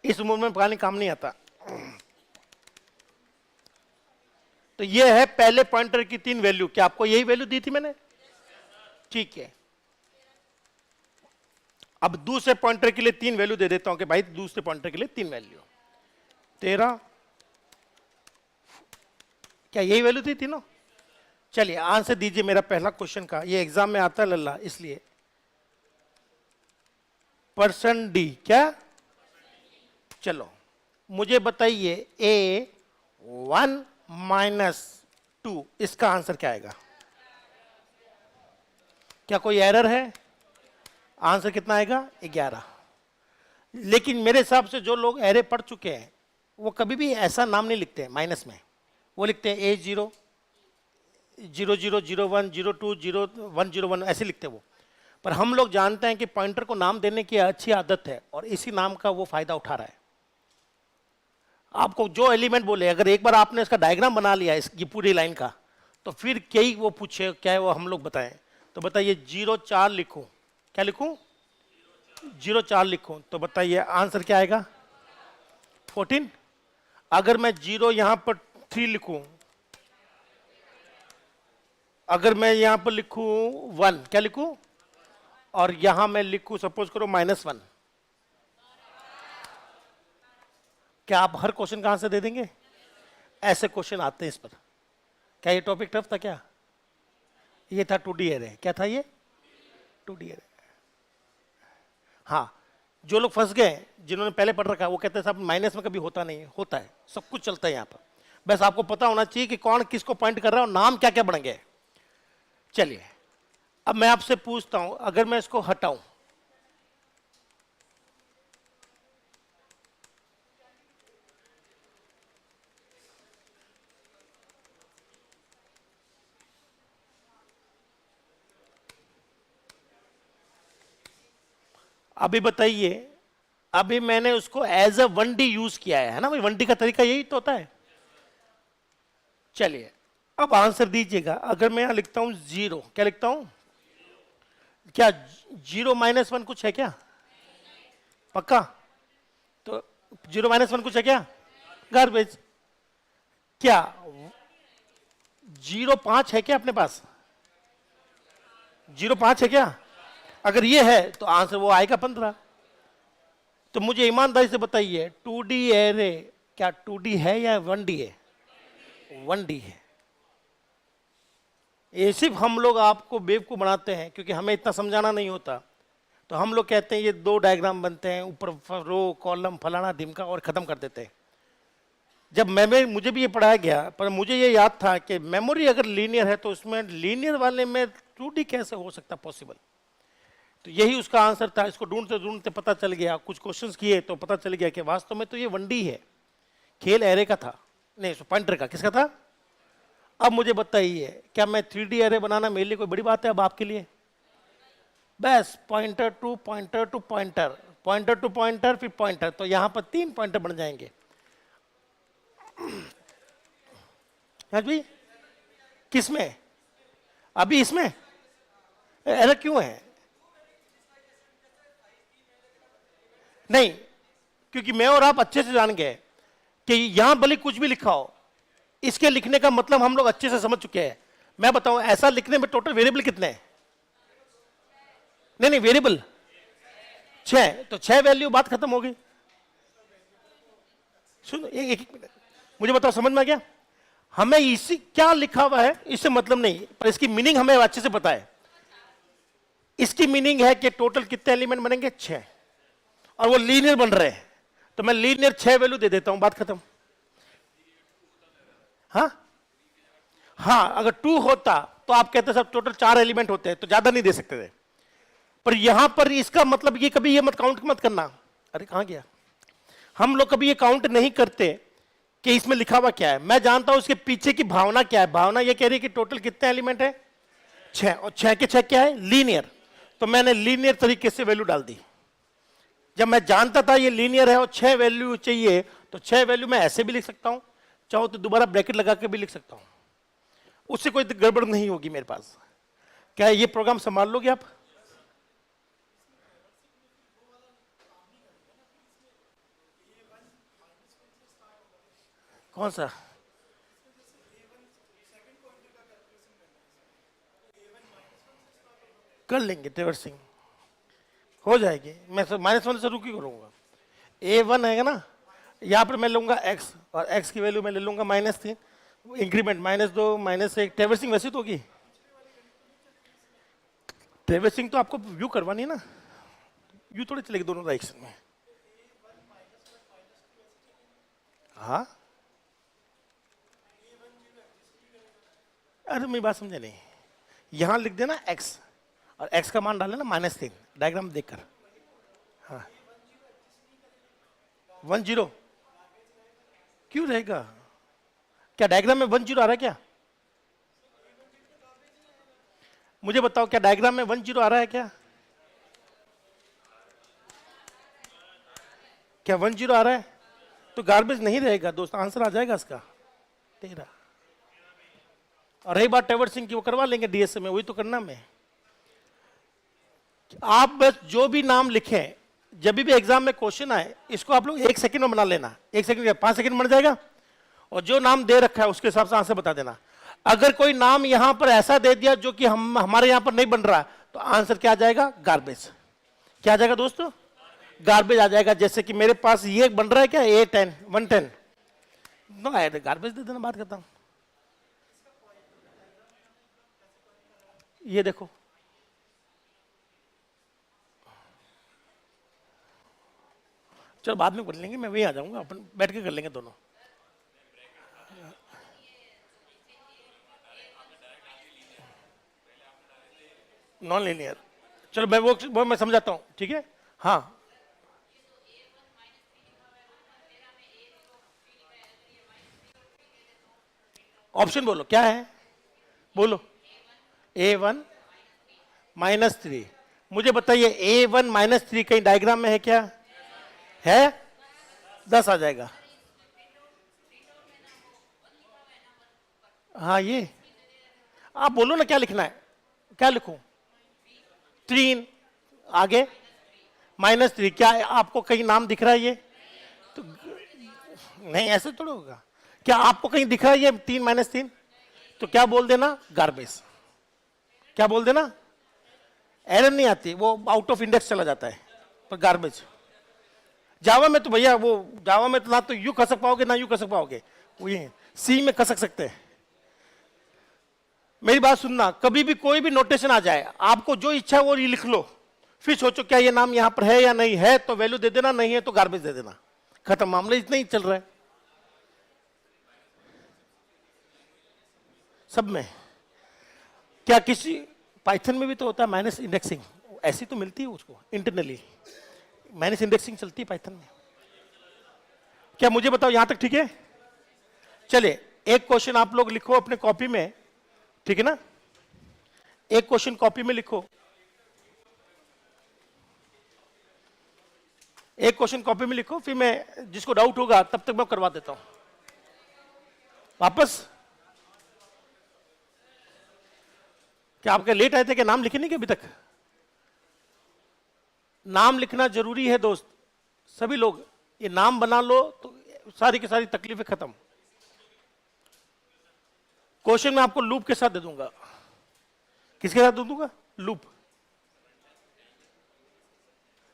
इस उम्र में पानी काम नहीं आता। तो ये है पहले पॉइंटर की 3 वैल्यू। क्या आपको यही वैल्यू दी थी मैंने? ठीक है। अब दूसरे पॉइंटर के लिए 3 वैल्यू दे देता हूं कि भाई दूसरे पॉइंटर के लिए 3 वैल्यू। 13। क्या यही वैल्यू थी तीनों? चलिए आंसर दीजिए मेरा पहला क्वेश्चन का। ये एग्जाम में आता है लल्ला, इसलिए परसेंट डी। क्या? चलो मुझे बताइए A1 - 2, इसका आंसर क्या आएगा? क्या कोई एरर है? आंसर कितना आएगा? 11। लेकिन मेरे हिसाब से जो लोग एरे पढ़ चुके हैं वो कभी भी ऐसा नाम नहीं लिखते हैं माइनस में, वो लिखते हैं A0 0001 02 0101 ऐसे लिखते हैं वो। पर हम लोग जानते हैं कि पॉइंटर को नाम देने की अच्छी आदत है और इसी नाम का वो फायदा उठा रहा है। आपको जो एलिमेंट बोले, अगर एक बार आपने इसका डायग्राम बना लिया इसकी पूरी लाइन का, तो फिर क्या ही वो पूछे, क्या है वो हम लोग बताएं। तो बताइए 04 लिखूं, क्या लिखूं? 04 लिखूं, तो बताइए आंसर क्या आएगा? 14। अगर मैं 0 यहां पर 3 लिखूं, अगर मैं यहां पर लिखूं 1, क्या लिखूं? और यहां मैं लिखूं सपोज करो -1, क्या आप हर क्वेश्चन का आंसर दे देंगे? ऐसे क्वेश्चन आते हैं इस पर। क्या ये टॉपिक टफ था क्या? ये था 2D एरे। क्या था ये? 2D array. हाँ, जो लोग फंस गए, जिन्होंने पहले पढ़ रखा है, वो कहते हैं साहब माइनस में कभी होता नहीं है। होता है, सब कुछ चलता है यहाँ पर। बस आपको पता होना चाहिए कि कौन किसको पॉइंट कर रहा है और नाम क्या क्या बनेंगे। चलिए, अब मैं आपसे पूछता हूं, अगर मैं इसको हटाऊं, अभी बताइए, अभी मैंने उसको एज अ 1D यूज किया है ना भाई? 1D का तरीका यही तो होता है। चलिए, अब आंसर दीजिएगा। अगर मैं यहां लिखता हूं 0, क्या लिखता हूं? क्या 0 -1 कुछ है क्या? पक्का? तो 0 -1 कुछ है क्या? गार्बेज। क्या 0.5 है क्या अपने पास? 0.5 है क्या? अगर ये है तो आंसर वो आएगा 15। तो मुझे ईमानदारी से बताइए, 2D एरे क्या 2D है या 1D है? 1D है। ये सिर्फ हम लोग आपको बेवकूफ बनाते हैं क्योंकि हमें इतना समझाना नहीं होता। तो हम लोग कहते हैं ये 2 डायग्राम बनते हैं, ऊपर रो कॉलम फलाना ढिमका, और खत्म कर देते हैं। जब मुझे भी ये पढ़ाया गया, पर मुझे ये याद था कि मेमोरी अगर लीनियर है तो उसमें लीनियर वाले में 2D कैसे हो सकता पॉसिबल। तो यही उसका आंसर था। इसको ढूंढते ढूंढते पता चल गया, कुछ क्वेश्चंस किए तो पता चल गया कि वास्तव में तो ये 1D है। खेल एरे का था, नहीं पॉइंटर का। किसका था? अब मुझे बताइए, क्या मैं 3D एरे बनाना मेरे लिए कोई बड़ी बात है अब आपके लिए? बस pointer to pointer to pointer, pointer to pointer, फिर पॉइंटर, तो यहां पर 3 पॉइंटर बन जाएंगे। जी, किसमें? अभी इसमें एरर क्यों है? नहीं, क्योंकि मैं और आप अच्छे से जान गए कि यहां भले कुछ भी लिखा हो, इसके लिखने का मतलब हम लोग अच्छे से समझ चुके हैं। मैं बताऊं, ऐसा लिखने में टोटल वेरिएबल कितने हैं? नहीं, वेरिएबल 6, तो 6 वैल्यू, बात खत्म हो गई। सुनो, एक मिनट, मुझे बताओ समझ में आ गया? हमें इसी क्या लिखा हुआ है इससे मतलब नहीं, पर इसकी मीनिंग हमें अच्छे से पता है। इसकी मीनिंग है कि टोटल कितने एलिमेंट बनेंगे? 6, और वो लीनियर बन रहे हैं, तो मैं लीनियर 6 वैल्यू दे देता हूं, बात खत्म। हाँ हाँ, अगर 2 होता तो आप कहते सब टोटल 4 एलिमेंट होते हैं तो ज्यादा नहीं दे सकते थे। पर यहां पर इसका मतलब ये कभी ये मत काउंट मत करना। अरे कहां गया? हम लोग कभी ये काउंट नहीं करते कि इसमें लिखा हुआ क्या है। मैं जानता हूं उसके पीछे की भावना क्या है। भावना ये कह रही है कि टोटल कितने एलिमेंट है? 6, और 6 के 6 क्या है? लीनियर। तो मैंने लीनियर तरीके से वैल्यू डाल दी। जब मैं जानता था ये लीनियर है और 6 वैल्यू चाहिए, तो 6 वैल्यू मैं ऐसे भी लिख सकता हूं, चाहो तो दोबारा ब्रैकेट लगा के भी लिख सकता हूं, उससे कोई गड़बड़ नहीं होगी मेरे पास। क्या ये प्रोग्राम संभाल लोगे आप? कौन सा? कर लेंगे, ट्रेवर्सिंग हो जाएगी। मैं -1 से रुक ही करूंगा। A1 है ना, यहां पर मैं लूंगा x, और x की वैल्यू मैं ले लूंगा -3, इंक्रीमेंट -2 -1। ट्रेवर्सिंग वैसे तो होगी। ट्रेवर्सिंग तो आपको व्यू करवानी है ना, व्यू थोड़ी चलेगी दोनों डायरेक्शन में। हाँ, अरे मेरी बात समझे नहीं। यहां लिख देना x, और x का मान डाल लेना -3, डायग्राम देखकर। हाँ 10 क्यों रहेगा? क्या डायग्राम में 10 आ रहा है क्या? मुझे बताओ, क्या डायग्राम में 10 आ रहा है क्या? क्या 10 आ रहा है? तो गार्बेज नहीं रहेगा दोस्त, आंसर आ जाएगा इसका 13। और रही बात ट्रेवर्सिंग की, वो करवा लेंगे डीएसए में, वही तो करना में। आप बस जो भी नाम लिखें, जब भी एग्जाम में क्वेश्चन आए, इसको आप लोग 1 सेकंड में बना लेना। 1 सेकंड या 5 सेकंड बन जाएगा, और जो नाम दे रखा है उसके हिसाब से आंसर बता देना। अगर कोई नाम यहां पर ऐसा दे दिया जो कि हमारे यहां पर नहीं बन रहा, तो आंसर क्या आ जाएगा? गार्बेज। क्या आ जाएगा दोस्तों? गार्बेज आ जाएगा। जैसे कि मेरे पास ये बन रहा है क्या, A10 110, नो गार्बेज दे देना, बात करता हूं। ये देखो, चलो बाद में कर लेंगे, मैं वहीं आ जाऊंगा, अपन बैठ के कर लेंगे दोनों। नॉन लीनियर, चलो मैं वो मैं समझाता हूं, ठीक है? हाँ, ऑप्शन बोलो क्या है, बोलो। A1 -3, मुझे बताइए A1 -3 कहीं डायग्राम में है क्या? है? 10 आ जाएगा। हाँ, ये आप बोलो ना क्या लिखना है, क्या लिखूं? 3 आगे -3, क्या आपको कहीं नाम दिख रहा है ये? तो नहीं, ऐसे थोड़ा होगा। क्या आपको कहीं दिख रहा है ये 3 -3? तो क्या बोल देना? गार्बेज। क्या बोल देना? एरर नहीं आती, वो आउट ऑफ इंडेक्स चला जाता है, पर गार्बेज। जावा में तो भैया, वो जावा में तो ना तो यू खसक पाओगे ना यू खसक पाओगे, वो ये सी में खसक सकते हैं। मेरी बात सुनना, कभी भी कोई भी नोटेशन आ जाए, आपको जो इच्छा है वो लिख लो, फिर सोचो क्या ये नाम यहां पर है या नहीं है, तो वैल्यू दे देना, नहीं है तो गार्बेज दे देना, खत्म, मामला इतना ही चल रहा है सब में। क्या किसी पाइथन में भी तो होता है माइनस इंडेक्सिंग, ऐसी तो मिलती है उसको इंटरनली, माइनस इंडेक्सिंग चलती है पाइथन में। क्या मुझे बताओ यहां तक ठीक है? चलिए एक क्वेश्चन आप लोग लिखो अपने कॉपी में, ठीक है ना? एक क्वेश्चन कॉपी में लिखो, एक क्वेश्चन कॉपी में लिखो, फिर मैं जिसको डाउट होगा तब तक मैं करवा देता हूं वापस। क्या आपके लेट आए थे कि नाम लिखे नहीं कि अभी तक? नाम लिखना जरूरी है दोस्त, सभी लोग ये नाम बना लो तो सारी की सारी तकलीफें खत्म। क्वेश्चन मैं आपको लूप के साथ दे दूंगा। किसके साथ दे दूंगा? लूप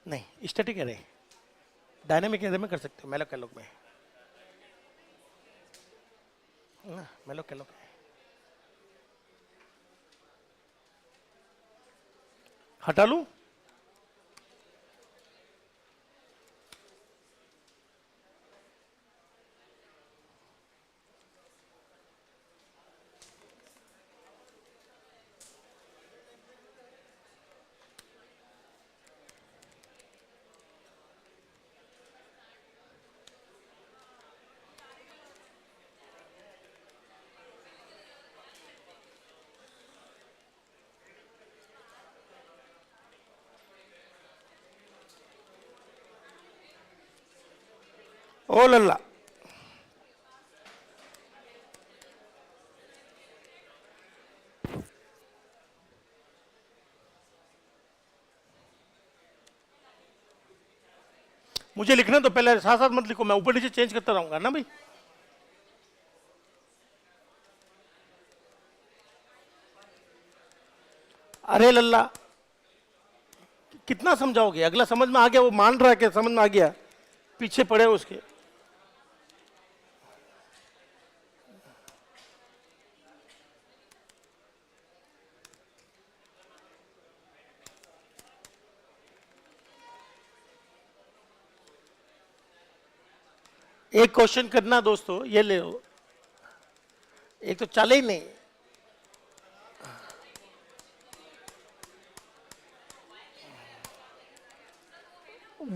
नहीं, स्टैटिक एरे, डायनेमिक एरे में कर सकते हो, मैलोक कैलोक में ना, मैलोक कैलोक हटा लूं? ओ लल्ला, मुझे लिखना तो पहले साथ साथ मत लिखो, मैं ऊपर नीचे चेंज करता रहूंगा ना भाई। अरे लल्ला, कितना समझाओगे? अगला समझ में आ गया, वो मान रहा है कि समझ में आ गया, पीछे पड़े उसके। एक क्वेश्चन करना दोस्तों, ये ले लो, एक तो चले ही नहीं,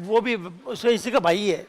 वो भी इसी का भाई है।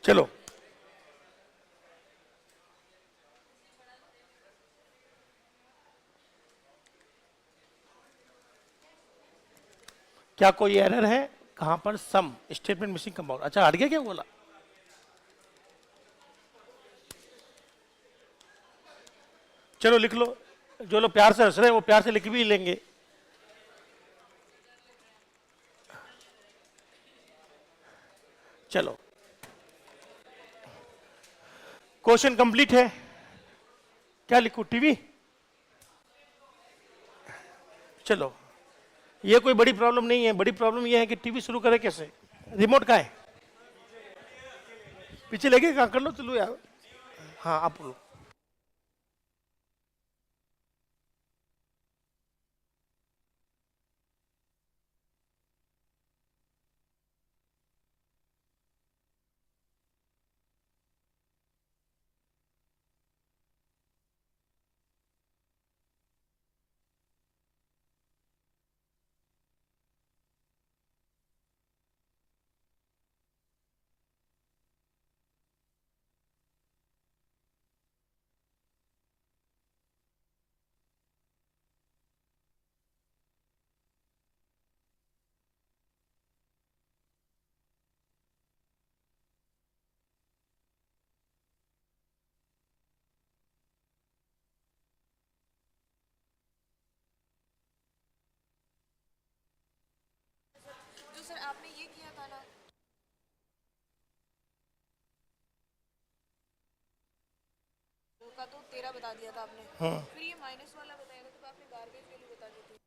चलो, क्या कोई एरर है? कहां पर? Some statement missing compound. अच्छा, हट गया क्या बोला? चलो लिख लो, जो लोग प्यार से हंस रहे हैं वो प्यार से लिख भी लेंगे। चलो, क्वेश्चन कंप्लीट है। क्या लिखूं? टीवी? चलो, ये कोई बड़ी प्रॉब्लम नहीं है। बड़ी प्रॉब्लम ये है कि टीवी शुरू करे कैसे? रिमोट का है? पीछे लेके कहाँ? कर लो, चलो यार। हाँ, आप लो। जो सर आपने ये किया था ना, का तो 13 बता दिया था आपने, फिर ये माइनस वाला बताया था तो आपने गार्बेज वैल्यू बता दी थी।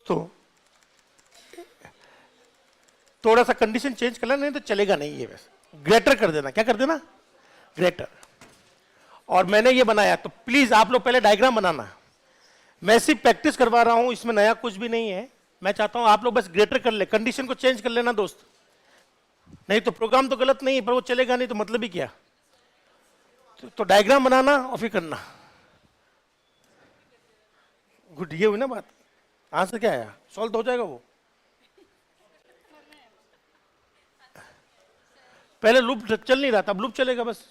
तो थोड़ा सा कंडीशन चेंज कर लेना, नहीं तो चलेगा नहीं ये। वैसे ग्रेटर कर देना। क्या कर देना? ग्रेटर। और मैंने ये बनाया, तो प्लीज आप लोग पहले डायग्राम बनाना। मैं सिर्फ प्रैक्टिस करवा रहा हूं, इसमें नया कुछ भी नहीं है। मैं चाहता हूं आप लोग बस ग्रेटर कर ले, कंडीशन को चेंज कर लेना दोस्त। नहीं तो प्रोग्राम तो गलत नहीं है, पर वो चलेगा नहीं तो मतलब ही क्या। तो डायग्राम बनाना और फिर करना। गुड, ये हुई ना बात। आंसर क्या आया? सॉल्व तो हो जाएगा वो। पहले लूप चल नहीं रहा था, अब लूप चलेगा बस।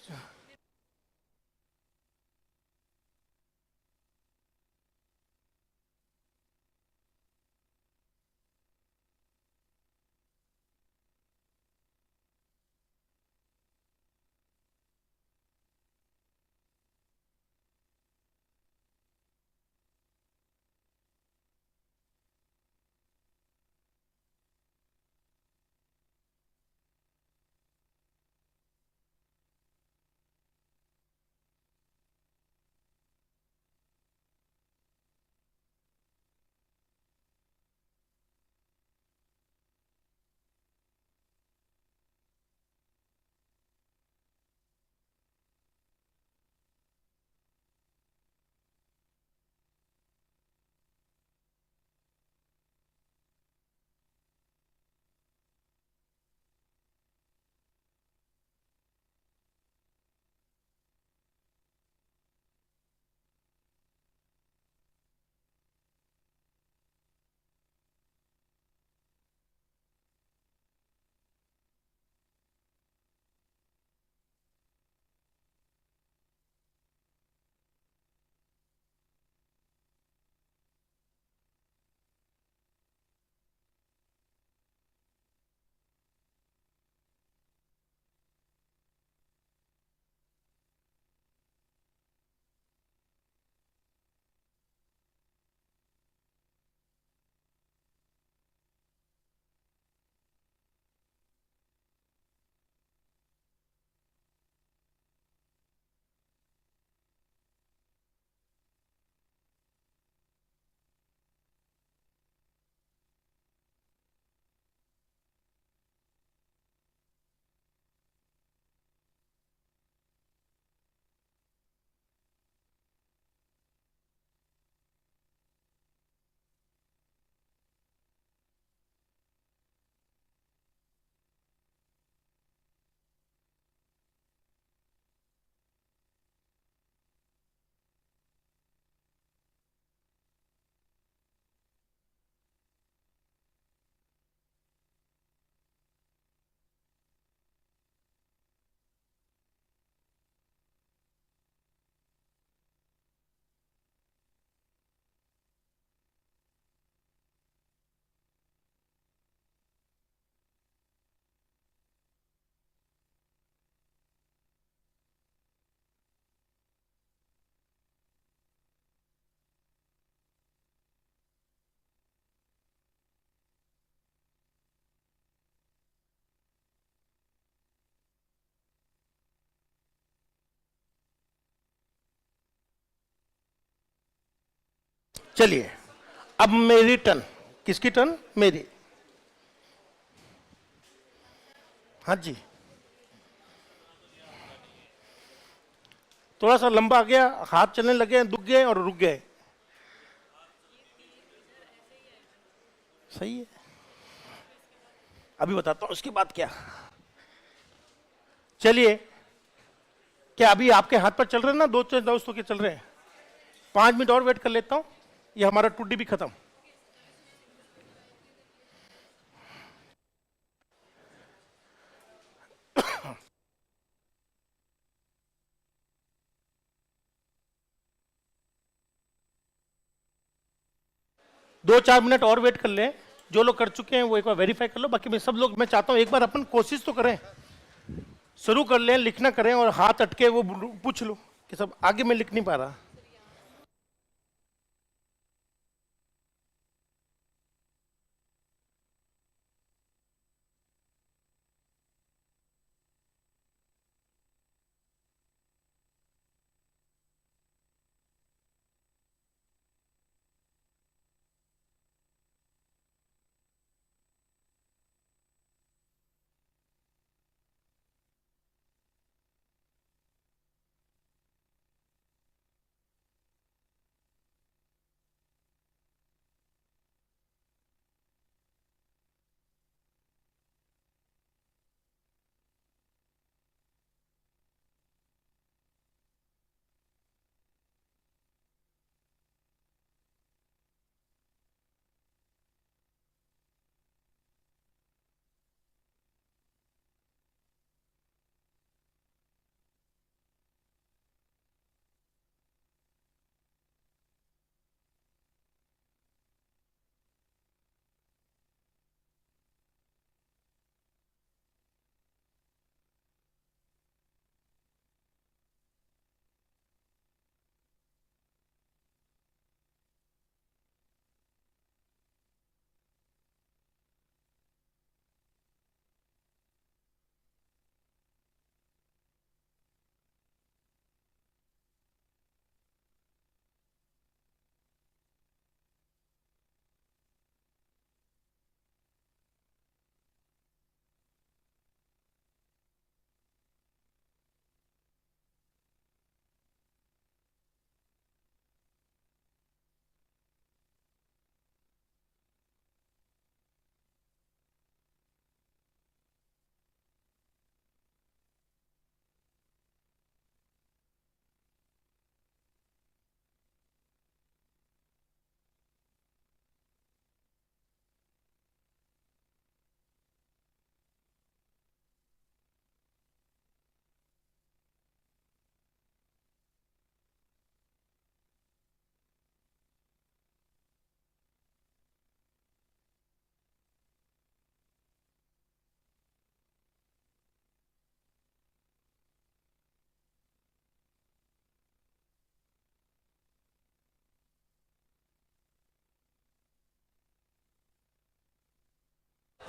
चलिए अब मेरी टर्न। किसकी टर्न? मेरी। हाँ जी, थोड़ा सा लंबा आ गया, हाथ चलने लगे, दुख गए और रुक गए। सही है, अभी बताता हूं उसके बाद क्या। चलिए, क्या अभी आपके हाथ पर चल रहे हैं ना? दो चार दोस्तों के चल रहे हैं। 5 मिनट और वेट कर लेता हूं, ये हमारा टूडी भी खत्म। दो चार मिनट और वेट कर लें। जो लोग कर चुके हैं वो एक बार वेरीफाई कर लो, बाकी मैं सब लोग, मैं चाहता हूं एक बार अपन कोशिश तो करें, शुरू कर लें, लिखना करें, और हाथ अटके वो पूछ लो कि सब आगे मैं लिख नहीं पा रहा।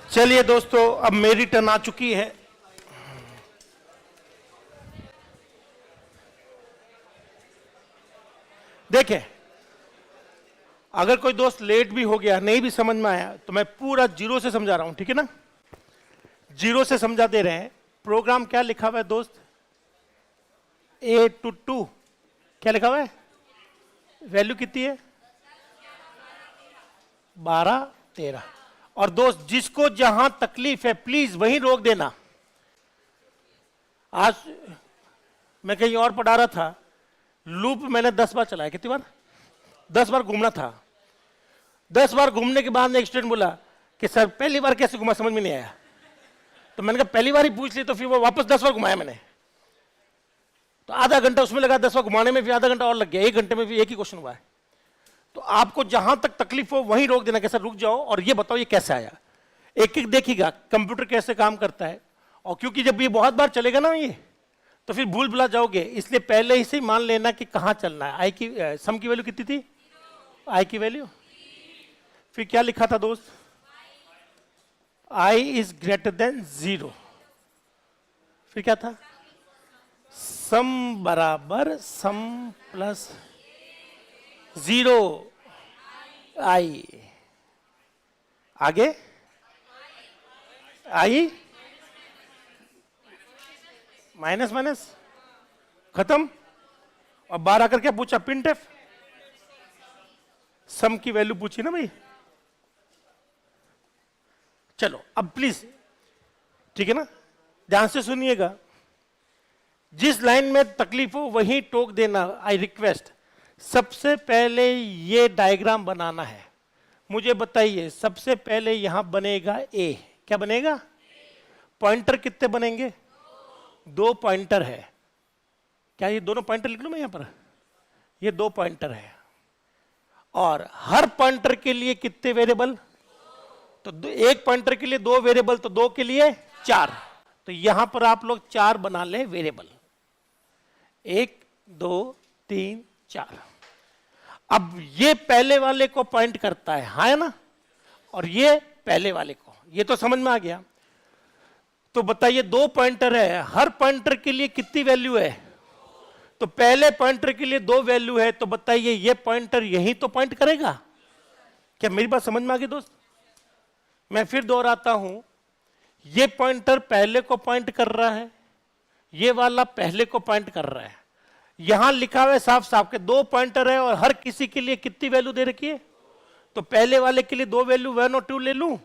चलिए दोस्तों, अब मेरी टर्न आ चुकी है। देखें, अगर कोई दोस्त लेट भी हो गया, नहीं भी समझ में आया, तो मैं पूरा जीरो से समझा रहा हूं, ठीक है ना? जीरो से समझा दे रहे हैं। प्रोग्राम क्या लिखा हुआ है दोस्त? A to 2 क्या लिखा हुआ है? वैल्यू कितनी है? 12 13। और दोस्त, जिसको जहां तकलीफ है प्लीज वहीं रोक देना। आज मैं कहीं और पढ़ा रहा था, लूप मैंने 10 बार चलाया। कितनी बार? 10 बार घूमना था। 10 बार घूमने के बाद एक स्टूडेंट बोला कि सर पहली बार कैसे घुमा, समझ में नहीं आया। तो मैंने कहा पहली बार ही पूछ ली, तो फिर वो वापस 10 बार घुमाया मैंने, तो आधा घंटा उसमें लगा, 10 बार घुमाने में, फिर आधा घंटा और लग गया। 1 घंटे में भी एक ही क्वेश्चन हुआ है। तो आपको जहां तक तकलीफ हो वहीं रोक देना, कैसे रुक जाओ और ये बताओ ये कैसे आया। एक एक देखिएगा कंप्यूटर कैसे काम करता है। और क्योंकि जब ये बहुत बार चलेगा ना ये, तो फिर भूल भुला जाओगे, इसलिए पहले ही से मान लेना कि कहां चलना है। आई की सम की वैल्यू कितनी थी? आई की वैल्यू, फिर क्या लिखा था दोस्त? I is greater than 0। फिर क्या था? सम बराबर सम प्लस 0। आई, आगे आई माइनस माइनस खत्म। और 12 आकर क्या पूछा? प्रिंटफ, सम की वैल्यू पूछी ना भाई। चलो अब प्लीज, ठीक है ना, ध्यान से सुनिएगा। जिस लाइन में तकलीफ हो वहीं टोक देना, आई रिक्वेस्ट। सबसे पहले ये डायग्राम बनाना है। मुझे बताइए, सबसे पहले यहां बनेगा ए। क्या बनेगा? पॉइंटर कितने बनेंगे? 2 पॉइंटर है। क्या ये दोनों पॉइंटर लिख लूं मैं यहां पर? ये 2 पॉइंटर है। और हर पॉइंटर के लिए कितने वेरिएबल? तो एक पॉइंटर के लिए 2 वेरिएबल, तो 2 के लिए 4। तो यहां पर आप लोग 4 बना ले वेरिएबल, 1 2 3 4। अब ये पहले वाले को पॉइंट करता है, हाँ है ना, और ये पहले वाले को। ये तो समझ में आ गया। तो बताइए 2 पॉइंटर है, हर पॉइंटर के लिए कितनी वैल्यू है? तो पहले पॉइंटर के लिए 2 वैल्यू है। तो बताइए ये पॉइंटर यही तो पॉइंट करेगा। क्या मेरी बात समझ में आ गई दोस्त? मैं फिर दोहराता हूं, ये पॉइंटर पहले को पॉइंट कर रहा है, ये वाला पहले को पॉइंट कर रहा है। यहां लिखा हुआ है साफ साफ के 2 पॉइंटर है और हर किसी के लिए कितनी वैल्यू दे रखी है? तो पहले वाले के लिए 2 वैल्यू 1 और 2 ले लूं,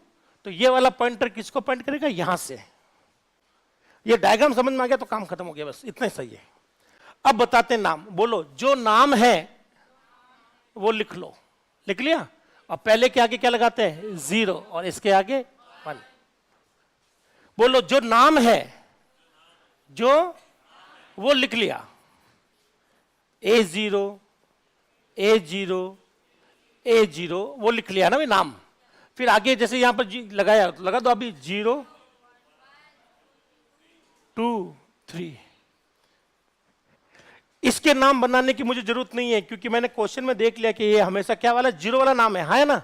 तो ये वाला पॉइंटर किसको पॉइंट करेगा? यहां से। ये डायग्राम समझ में आ गया तो काम खत्म हो गया, बस इतना ही सही है। अब बताते नाम। बोलो, जो नाम है वो लिख लो। लिख लिया? और पहले के आगे क्या लगाते हैं? 0, और इसके आगे 1। बोलो, जो नाम है, जो, वो लिख लिया। A0 A0 A0 वो लिख लिया ना भाई नाम। फिर आगे जैसे यहां पर लगाया तो लगा दो अभी 0 2 3। इसके नाम बनाने की मुझे जरूरत नहीं है, क्योंकि मैंने क्वेश्चन में देख लिया कि ये हमेशा क्या वाला? 0 वाला नाम है, हाँ है ना।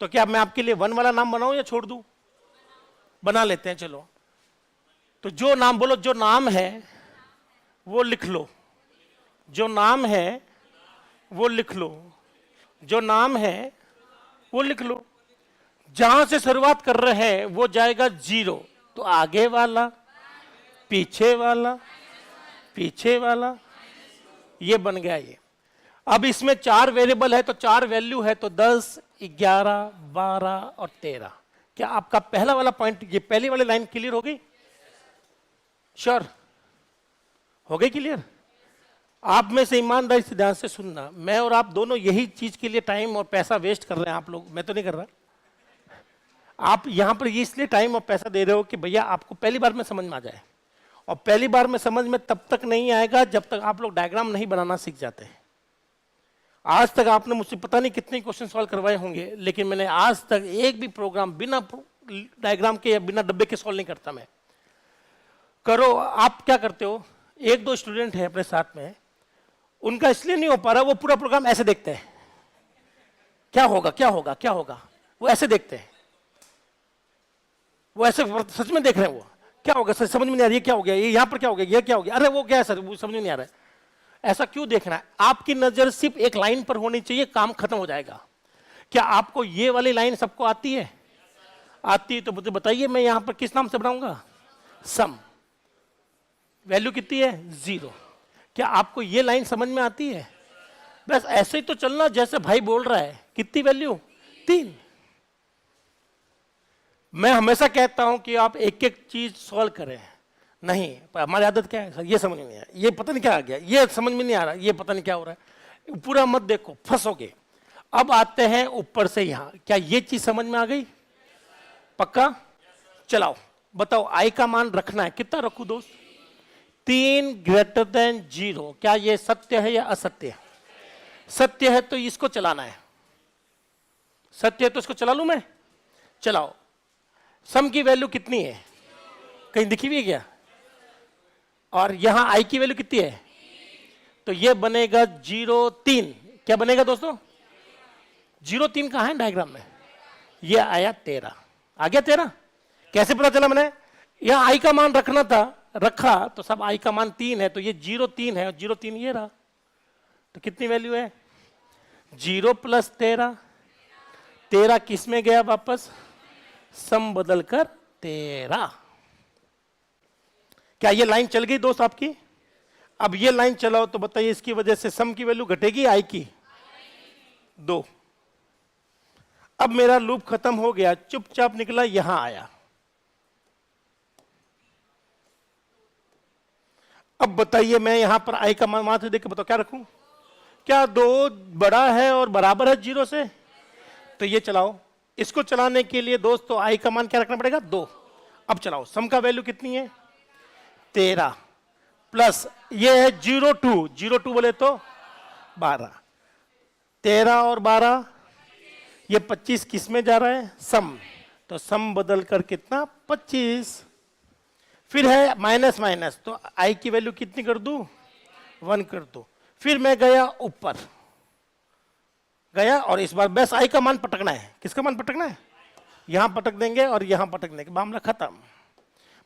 तो क्या मैं आपके लिए 1 वाला नाम बनाऊं या छोड़ दूं? बना लेते हैं, चलो। तो जो नाम, बोलो, जो नाम है वो लिख लो। जो नाम है वो लिख लो। जो नाम है वो लिख लो। जहां से शुरुआत कर रहे हैं वो जाएगा 0, तो आगे वाला, पीछे वाला, पीछे वाला, ये बन गया ये। अब इसमें 4 वेरिएबल है तो 4 वैल्यू है, तो 10 11 12 और 13। क्या आपका पहला वाला पॉइंट, ये पहली वाली लाइन क्लियर हो गई? श्योर हो गई क्लियर? आप में से ईमानदारी से ध्यान से सुनना, मैं और आप दोनों यही चीज के लिए टाइम और पैसा वेस्ट कर रहे हैं। आप लोग, मैं तो नहीं कर रहा। आप यहां पर ये इसलिए टाइम और पैसा दे रहे हो कि भैया आपको पहली बार में समझ में आ जाए। और पहली बार में समझ में तब तक नहीं आएगा जब तक आप लोग डायग्राम नहीं बनाना सीख जाते। आज तक आपने मुझसे पता नहीं कितने क्वेश्चन सॉल्व करवाए होंगे, लेकिन मैंने आज तक एक भी प्रोग्राम बिना डायग्राम के या बिना डब्बे के सॉल्व नहीं करता। मैं करो। आप क्या करते हो, 1-2 स्टूडेंट हैं अपने साथ में, उनका इसलिए नहीं हो पा रहा, वो पूरा प्रोग्राम ऐसे देखते हैं, क्या होगा क्या होगा क्या होगा, वो ऐसे देखते हैं। वो ऐसे सच में देख रहे हैं, वो क्या होगा सर, समझ में नहीं आ रही है, क्या हो गया, ये यहां पर क्या हो गया, ये क्या हो गया, अरे वो क्या है सर, वो समझ में नहीं आ रहा है। ऐसा क्यों देखना है? आपकी नजर सिर्फ एक लाइन पर होनी चाहिए, काम खत्म हो जाएगा। क्या आपको ये वाली लाइन सबको आती है? आती है तो मुझे बताइए, मैं यहां पर किस नाम से बनाऊंगा? सम। वैल्यू कितनी है? 0। क्या आपको ये लाइन समझ में आती है? बस ऐसे ही तो चलना जैसे भाई बोल रहा है। कितनी वैल्यू? 3। मैं हमेशा कहता हूं कि आप एक एक चीज सॉल्व करें। नहीं, हमारी आदत क्या है सर, ये समझ में नहीं आया, ये पता नहीं क्या आ गया, ये समझ में नहीं आ रहा, ये पता नहीं क्या हो रहा है, पूरा मत देखो, फंसोगे। अब आते हैं ऊपर से यहां। क्या ये चीज समझ में आ गई? पक्का? चलाओ बताओ, आई का मान रखना है, कितना रखूं दोस्त? 3 ग्रेटर देन 0। क्या ये सत्य है या असत्य है? सत्य है तो इसको चलाना है। सत्य है तो इसको चला लूं मैं? चलाओ। सम की वैल्यू कितनी है? कहीं दिखी हुई है क्या? और यहां आई की वैल्यू कितनी है? तो ये बनेगा 0 3। क्या बनेगा दोस्तों? 0 3 कहां है डायग्राम में? ये आया 13। आ गया 13? कैसे पता चला? मैंने यहां आई का मान रखना था, रखा, तो सब आई का मान 3 है, तो ये 0 3 है, और 0 3 ये रहा। तो कितनी वैल्यू है? 0 + 13 13 किस में गया वापस? सम बदल कर 13। क्या ये लाइन चल गई दोस्त आपकी? अब ये लाइन चलाओ तो बताइए इसकी वजह से सम की वैल्यू घटेगी आई की? 2। अब मेरा लूप खत्म हो गया, चुपचाप निकला यहां आया। अब बताइए मैं यहां पर आई का मान से देख के बताओ क्या रखूं? क्या 2 बड़ा है और बराबर है 0 से? तो ये चलाओ। इसको चलाने के लिए दोस्तों आई का मान क्या रखना पड़ेगा? 2। अब चलाओ, सम का वैल्यू कितनी है? 13 प्लस ये है 02, 02 बोले तो 12। 13 और 12 ये 25 किस में जा रहा है? सम। तो सम बदल कर कितना? 25। फिर है माइनस माइनस, तो आई की वैल्यू कितनी कर दूं? 1 कर दो। फिर मैं गया ऊपर, गया और इस बार बस आई का मान पटकना है। किसका मान पटकना है? यहां पटक देंगे और यहां पटक देंगे, मामला खत्म।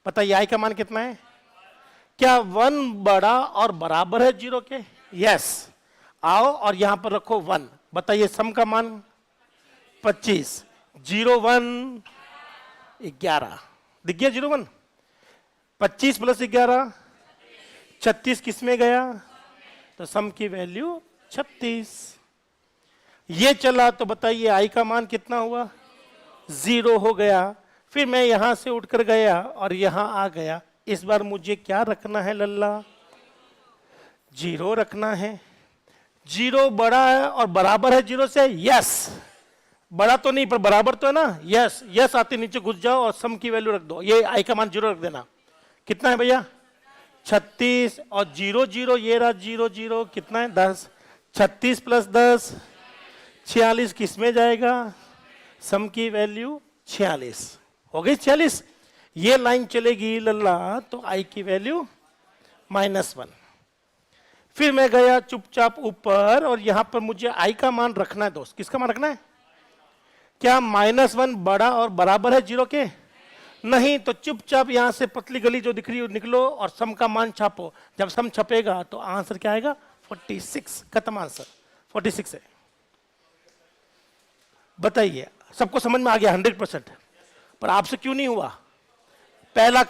बताइए आई का मान कितना है? क्या 1 बड़ा और बराबर है 0 के? यस। आओ और यहां पर रखो 1। बताइए सम का मान 25, 0 1 11। दिख गया 0 1? 25 प्लस 11 36 किस में गया? तो सम की वैल्यू 36। ये चला तो बताइए आई का मान कितना हुआ? 0 हो गया। फिर मैं यहां से उठकर गया और यहां आ गया। इस बार मुझे क्या रखना है लल्ला? 0 रखना है। 0 बड़ा है और बराबर है 0 से? यस। बड़ा तो नहीं पर बराबर तो है ना? यस। यस आते नीचे घुस जाओ और सम की वैल्यू रख दो। ये आई का मान 0 रख देना। कितना है भैया? 36 और 0 0 ये रहा 0 0 कितना है? 10। 36 प्लस 10 46 किस में जाएगा? सम की वैल्यू 46 हो गई। 46 ये लाइन चलेगी लल्ला तो आई की वैल्यू -1। फिर मैं गया चुपचाप ऊपर और यहां पर मुझे आई का मान रखना है दोस्त। किसका मान रखना है? क्या -1 बड़ा और बराबर है 0 के? नहीं। तो चुपचाप यहां से पतली गली जो दिख रही है निकलो और सम का मान छापो। जब सम छपेगा तो आंसर क्या आएगा? 46। खत्म आंसर 46 है। बताइए सबको समझ में आ गया 100%? पर आपसे क्यों नहीं हुआ? पहला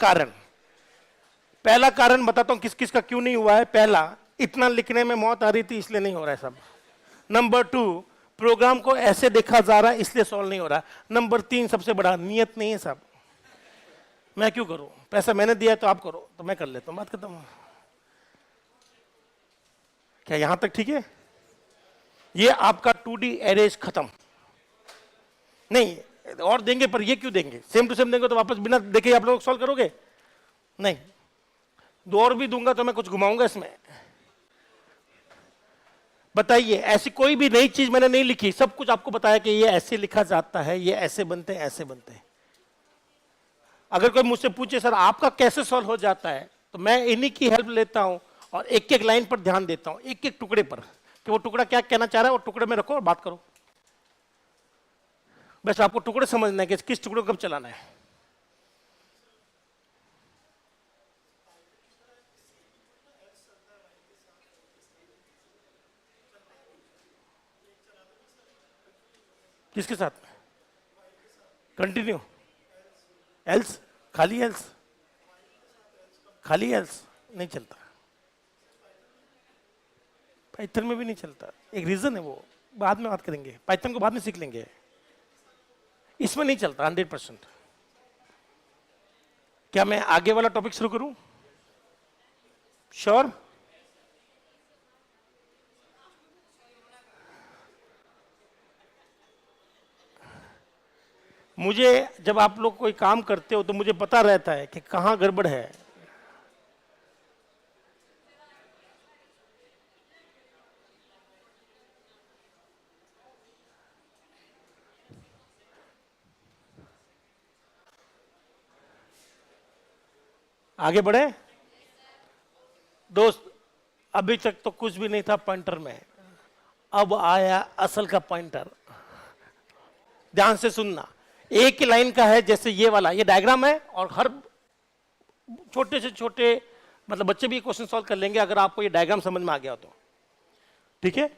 कारण बताता हूं किस किस का क्यों नहीं हुआ है। पहला, इतना लिखने में मौत आ रही थी इसलिए नहीं हो रहा है सब। नंबर 2, प्रोग्राम को ऐसे देखा जा रहा है इसलिए सॉल्व नहीं हो रहा। नंबर 3 सबसे बड़ा, नियत नहीं है सब। मैं क्यों करूं? पैसा मैंने दिया है तो आप करो, तो मैं कर लेता हूं, बात खत्म। क्या यहां तक ठीक है? ये आपका 2D एरेज खत्म। नहीं और देंगे पर ये क्यों देंगे? सेम टू सेम देंगे तो वापस बिना देखे आप लोग सॉल्व करोगे? नहीं, 2 और भी दूंगा तो मैं कुछ घुमाऊंगा इसमें। बताइए ऐसी कोई भी नई चीज मैंने नहीं लिखी, सब कुछ आपको बताया कि ये ऐसे लिखा जाता है, ये ऐसे बनते हैं, ऐसे बनते हैं। अगर कोई मुझसे पूछे सर आपका कैसे सॉल्व हो जाता है, तो मैं इन्हीं की हेल्प लेता हूं और एक एक लाइन पर ध्यान देता हूं, एक एक टुकड़े पर कि वो टुकड़ा क्या कहना चाह रहा है, वो टुकड़े में रखो और बात करो। बस आपको टुकड़े समझना है कि किस टुकड़े को कब चलाना है। किसके साथ में? कंटिन्यू एल्स, खाली एल्स, खाली एल्स नहीं चलता। पाइथन में भी नहीं चलता। एक रीजन है, वो बाद में बात करेंगे, पाइथन को बाद में सीख लेंगे। इसमें नहीं चलता 100%। क्या मैं आगे वाला टॉपिक शुरू करूं? श्योर? मुझे जब आप लोग कोई काम करते हो तो मुझे पता रहता है कि कहां गड़बड़ है। आगे बढ़े दोस्त। अभी तक तो कुछ भी नहीं था पॉइंटर में, अब आया असल का पॉइंटर। ध्यान से सुनना, एक ही लाइन का है, जैसे ये वाला, ये डायग्राम है और हर छोटे से छोटे मतलब बच्चे भी क्वेश्चन सॉल्व कर लेंगे अगर आपको ये डायग्राम समझ में आ गया तो। ठीक है?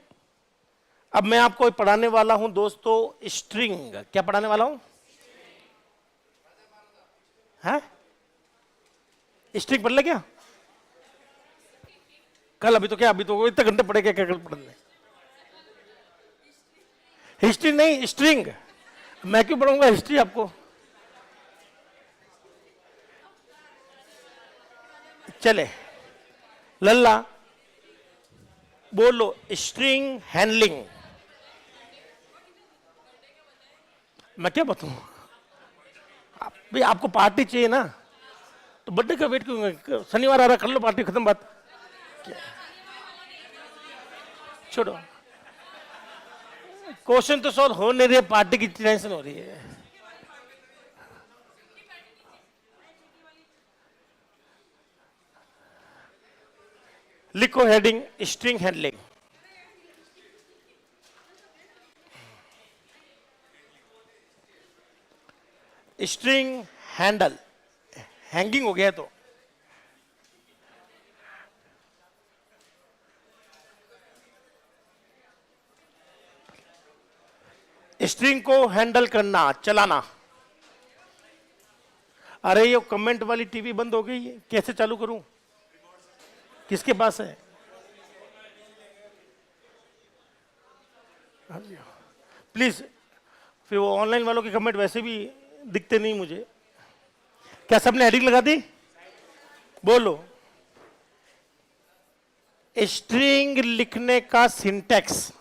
अब मैं आपको पढ़ाने वाला हूं दोस्तों स्ट्रिंग। क्या पढ़ाने वाला हूं? है स्ट्रिंग पढ़ ले क्या कल? अभी तो क्या, अभी तो इतने घंटे पढ़े क्या कल पढ़ने? हिस्ट्री नहीं, स्ट्रिंग। मैं क्यों पढ़ूंगा हिस्ट्री आपको? चले लल्ला बोलो स्ट्रिंग हैंडलिंग। मैं क्या बताऊं? भाई आपको पार्टी चाहिए ना, तो बर्थडे का वेट क्यों? शनिवार आ रहा, कर लो पार्टी, खत्म बात। छोड़ो, क्वेश्चन तो सॉल्व हो नहीं रही है, पार्टी की टेंशन हो रही है। लिखो heading string handling. String handle, hanging हो गया तो स्ट्रिंग को हैंडल करना, चलाना। अरे ये कमेंट वाली टीवी बंद हो गई है, कैसे चालू करूं? किसके पास है? प्लीज, फिर वो ऑनलाइन वालों के कमेंट वैसे भी दिखते नहीं मुझे। क्या सबने हेडिंग लगा दी? बोलो स्ट्रिंग लिखने का सिंटैक्स।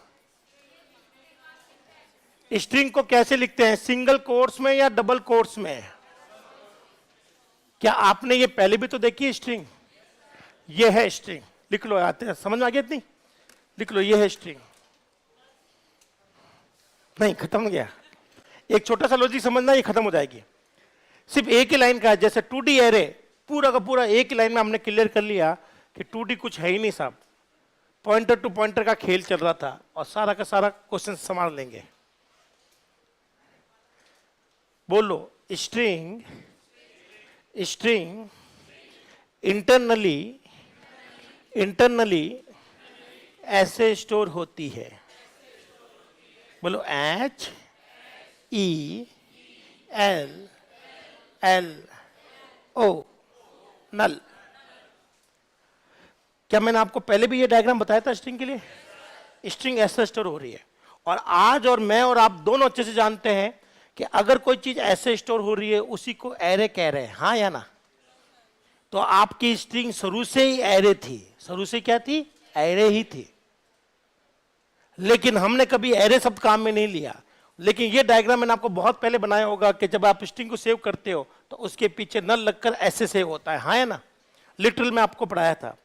स्ट्रिंग को कैसे लिखते हैं, सिंगल कोट्स में या डबल कोट्स में? क्या आपने ये पहले भी तो देखी है स्ट्रिंग? ये है स्ट्रिंग, लिख लो। आते हैं समझ में आ गया इतनी? लिख लो ये है स्ट्रिंग। नहीं, खत्म हो गया। एक छोटा सा लॉजिक समझना, ये खत्म हो जाएगी। सिर्फ एक ही लाइन का है, जैसे 2D एरे पूरा का पूरा एक ही लाइन में हमने क्लियर कर लिया कि 2D कुछ है ही नहीं साहब, पॉइंटर टू पॉइंटर का खेल चल रहा था, और सारा का सारा क्वेश्चन संभाल लेंगे। बोलो स्ट्रिंग, स्ट्रिंग इंटरनली ऐसे स्टोर होती है। बोलो HELLO, नल। क्या मैंने आपको पहले भी ये डायग्राम बताया था स्ट्रिंग के लिए? स्ट्रिंग ऐसे स्टोर हो रही है। और आज और मैं और आप दोनों अच्छे से जानते हैं कि अगर कोई चीज ऐसे स्टोर हो रही है उसी को एरे कह रहे हैं, हाँ या ना? तो आपकी स्ट्रिंग शुरू से ही एरे थी। शुरू से क्या थी? एरे ही थी। लेकिन हमने कभी एरे शब्द काम में नहीं लिया। लेकिन ये डायग्राम मैंने आपको बहुत पहले बनाया होगा कि जब आप स्ट्रिंग को सेव करते हो तो उसके पीछे नल लगकर ऐसे सेव होता है, हाँ या ना? लिटरल में आपको पढ़ाया था।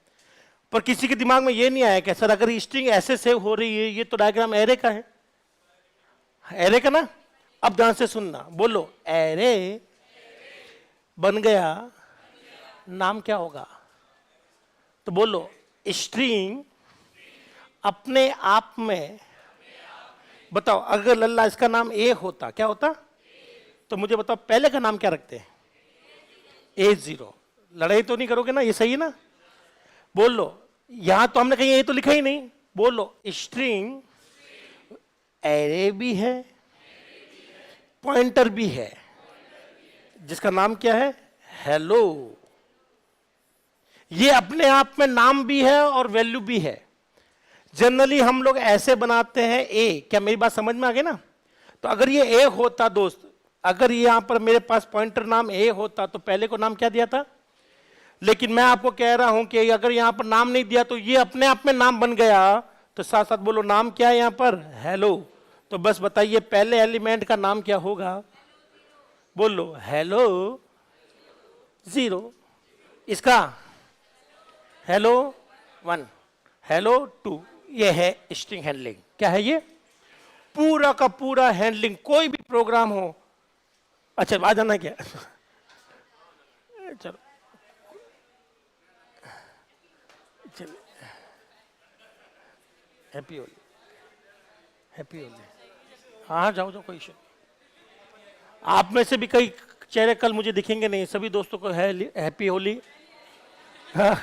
पर किसी के दिमाग में ये नहीं आया कि सर अगर स्ट्रिंग ऐसे सेव हो रही है, ये तो डायग्राम एरे का है। एरे का ना? अब ध्यान से सुनना। बोलो एरे बन गया, नाम क्या होगा? तो बोलो स्ट्रिंग अपने आप में, बताओ अगर लल्ला इसका नाम ए होता, क्या होता? तो मुझे बताओ पहले का नाम क्या रखते हैं? A0। लड़ाई तो नहीं करोगे ना? ये सही है ना? बोलो यहां तो हमने कहीं ए तो लिखा ही नहीं। बोलो स्ट्रिंग एरे भी है, पॉइंटर भी है, जिसका नाम क्या है? हेलो। ये अपने आप में नाम भी है और वैल्यू भी है। जनरली हम लोग ऐसे बनाते हैं ए। क्या मेरी बात समझ में आ गई ना? तो अगर ये ए होता दोस्त, अगर यहां पर मेरे पास पॉइंटर नाम ए होता तो पहले को नाम क्या दिया था? लेकिन मैं आपको कह रहा हूं कि अगर यहां पर नाम नहीं दिया तो ये अपने आप में नाम बन गया। तो साथ साथ बोलो नाम क्या है यहां पर? हेलो। तो बस बताइए पहले एलिमेंट का नाम क्या होगा? बोलो हेलो 0, इसका हेलो 1, हेलो 2। ये है स्ट्रिंग हैंडलिंग। क्या है ये? पूरा का पूरा हैंडलिंग। कोई भी प्रोग्राम हो। अच्छा आ जाना क्या? चलो चलो, हैप्पी होली, हैप्पी होली। हाँ जाओ जाओ, कोई इशू। आप में से भी कई चेहरे कल मुझे दिखेंगे नहीं। सभी दोस्तों को है हैप्पी होली। हाँ।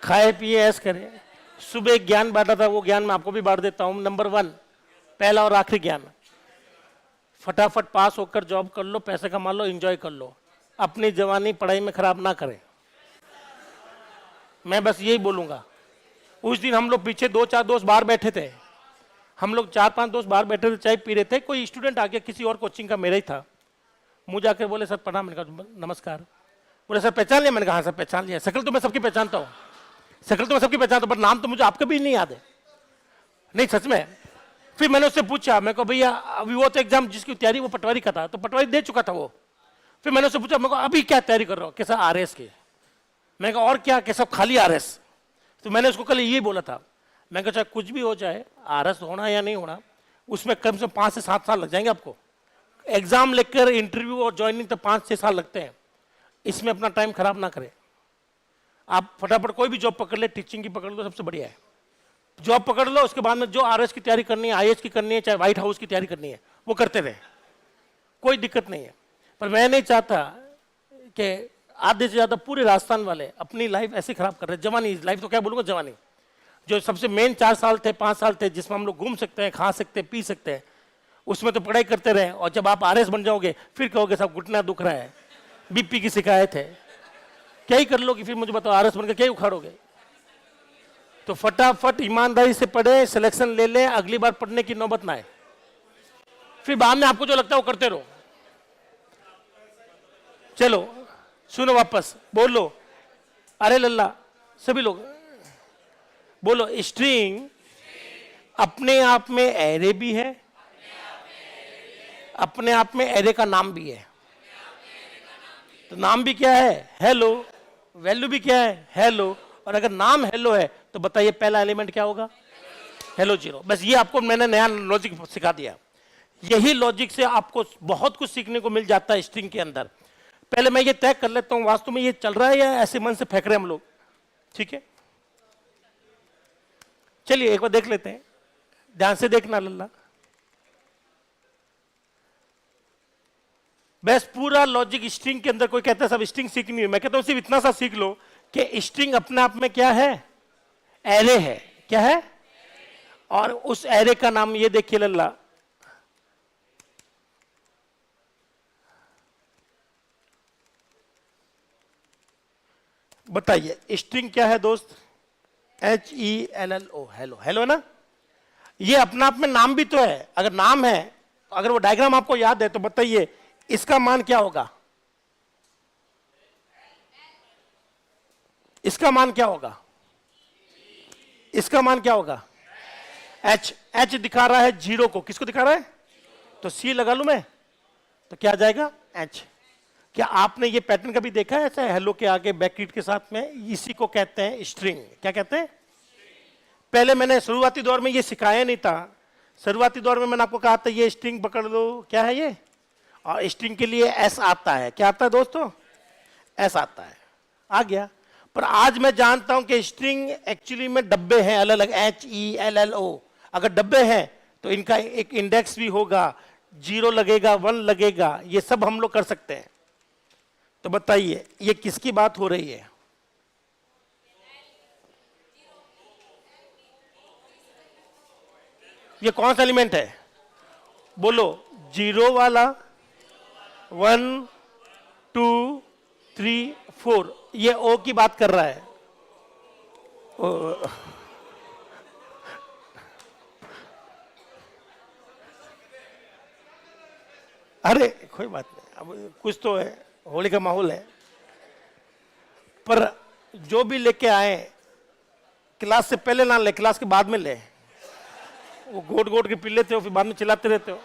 खाए पिए ऐस करें। सुबह एक ज्ञान बांटा था, वो ज्ञान मैं आपको भी बांट देता हूं। नंबर 1, पहला और आखिरी ज्ञान, फटाफट पास होकर जॉब कर लो, पैसे कमा लो, एंजॉय कर लो, अपनी जवानी पढ़ाई में खराब ना करें। मैं बस यही बोलूंगा। उस दिन हम लोग पीछे 2-4 दोस्त बाहर बैठे थे, हम लोग 4-5 दोस्त बाहर बैठे थे, चाय पी रहे थे। कोई स्टूडेंट आ गया, किसी और कोचिंग का, मेरा ही था। मुझे आकर बोले सर प्रणाम। मैंने कहा नमस्कार। बोले सर पहचान लिया? मैंने कहा हाँ सर पहचान लिया, शकल तो मैं सबकी पहचानता हूँ, शकल तो मैं सबकी पहचानता हूँ, पर नाम तो मुझे आपका भी नहीं याद है। नहीं सच में। फिर मैंने उससे पूछा, मैं कहा भैया अभी वो तो एग्जाम जिसकी तैयारी वो पटवारी का था, तो पटवारी दे चुका था वो। फिर मैंने उससे पूछा, मैं कहा अभी क्या तैयारी कर रहा हूँ? कैसा? आरएस की। मैं कहा और क्या? कैसा? खाली आरएस। तो मैंने उसको कल यही बोला था, मैं कहा चाहे कुछ भी हो जाए, आरएस होना या नहीं होना, उसमें कम से 5 से 7 साल लग जाएंगे आपको। एग्जाम लेकर इंटरव्यू और ज्वाइनिंग तक 5-6 साल लगते हैं। इसमें अपना टाइम खराब ना करें। आप फटाफट कोई भी जॉब पकड़ ले, टीचिंग की पकड़ लो, सबसे बढ़िया है। जॉब पकड़ लो, उसके बाद में जो आरएस की तैयारी करनी है, आईएएस की करनी है, चाहे व्हाइट हाउस की तैयारी करनी है, वो करते रहे, कोई दिक्कत नहीं है। पर मैं नहीं चाहता कि आधे से ज़्यादा पूरे राजस्थान वाले अपनी लाइफ ऐसे खराब कर रहे हैं। जवानी लाइफ तो क्या बोलूँगा, जवानी जो सबसे मेन 4 साल थे, 5 साल थे, जिसमें हम लोग घूम सकते हैं, खा सकते हैं, पी सकते हैं, उसमें तो पढ़ाई करते रहे। और जब आप आरएस बन जाओगे, फिर कहोगे साहब घुटना दुख रहा है, बीपी की शिकायत है, क्या ही कर लोगे? फिर मुझे बताओ, आरएस बनकर क्या ही उखाड़ोगे? तो फटाफट ईमानदारी से पढ़े, सिलेक्शन ले लें, अगली बार पढ़ने की नौबत ना आए। फिर बाद में आपको जो लगता है वो करते रहो। चलो सुनो, वापस बोलो, अरे लल्ला सभी लोग बोलो, स्ट्रिंग अपने आप में एरे भी है, अपने आप में एरे का नाम भी है। तो नाम भी क्या है? हेलो। वैल्यू भी क्या है? हेलो। और अगर नाम हेलो है तो बताइए पहला एलिमेंट क्या होगा? हेलो 0। बस ये आपको मैंने नया लॉजिक सिखा दिया। यही लॉजिक से आपको बहुत कुछ सीखने को मिल जाता है स्ट्रिंग के अंदर। पहले मैं ये तय कर लेता हूं वास्तव में ये चल रहा है या ऐसे मन से फेंक रहे हैं हम लोग। ठीक है, चलिए एक बार देख लेते हैं, ध्यान से देखना लल्ला। बस पूरा लॉजिक स्ट्रिंग के अंदर, कोई कहता है सब स्ट्रिंग सीखनी है, मैं कहता हूं सिर्फ इतना सा सीख लो कि स्ट्रिंग अपने आप में क्या है? एरे है। क्या है? और उस एरे का नाम ये देखिए लल्ला, बताइए स्ट्रिंग क्या है दोस्त? HELLO, hello. हेलो है ना? ये अपना आप में नाम भी तो है। अगर नाम है, अगर वो डायग्राम आपको याद है तो बताइए इसका मान क्या होगा? इसका मान क्या होगा? इसका मान क्या होगा? H दिखा रहा है 0 को, किसको दिखा रहा है? तो C लगा लू मैं, तो क्या आ जाएगा? H। क्या आपने ये पैटर्न कभी देखा है ऐसा? हेलो के आगे बैकटीट के साथ में, इसी को कहते हैं स्ट्रिंग। क्या कहते हैं? पहले मैंने शुरुआती दौर में ये सिखाया नहीं था। शुरुआती दौर में मैंने आपको कहा था ये स्ट्रिंग पकड़ लो, क्या है ये? और स्ट्रिंग के लिए S आता है। क्या आता है दोस्तों? S आता है। आ गया। पर आज मैं जानता हूं कि स्ट्रिंग एक्चुअली में डब्बे हैं अलग अलग, HELLO। अगर डब्बे हैं तो इनका एक इंडेक्स भी होगा, 0 लगेगा, 1 लगेगा, ये सब हम लोग कर सकते हैं। तो बताइए ये किसकी बात हो रही है? ये कौन सा एलिमेंट है? बोलो, 0 वाला, 1 2 3 4, ये O की बात कर रहा है। अरे कोई बात नहीं, अब कुछ तो है, होली का माहौल है। पर जो भी लेके आए, क्लास से पहले ना ले, क्लास के बाद में ले। वो गोट गोट के पी लेते हो, फिर बाद में चिल्लाते रहते हो।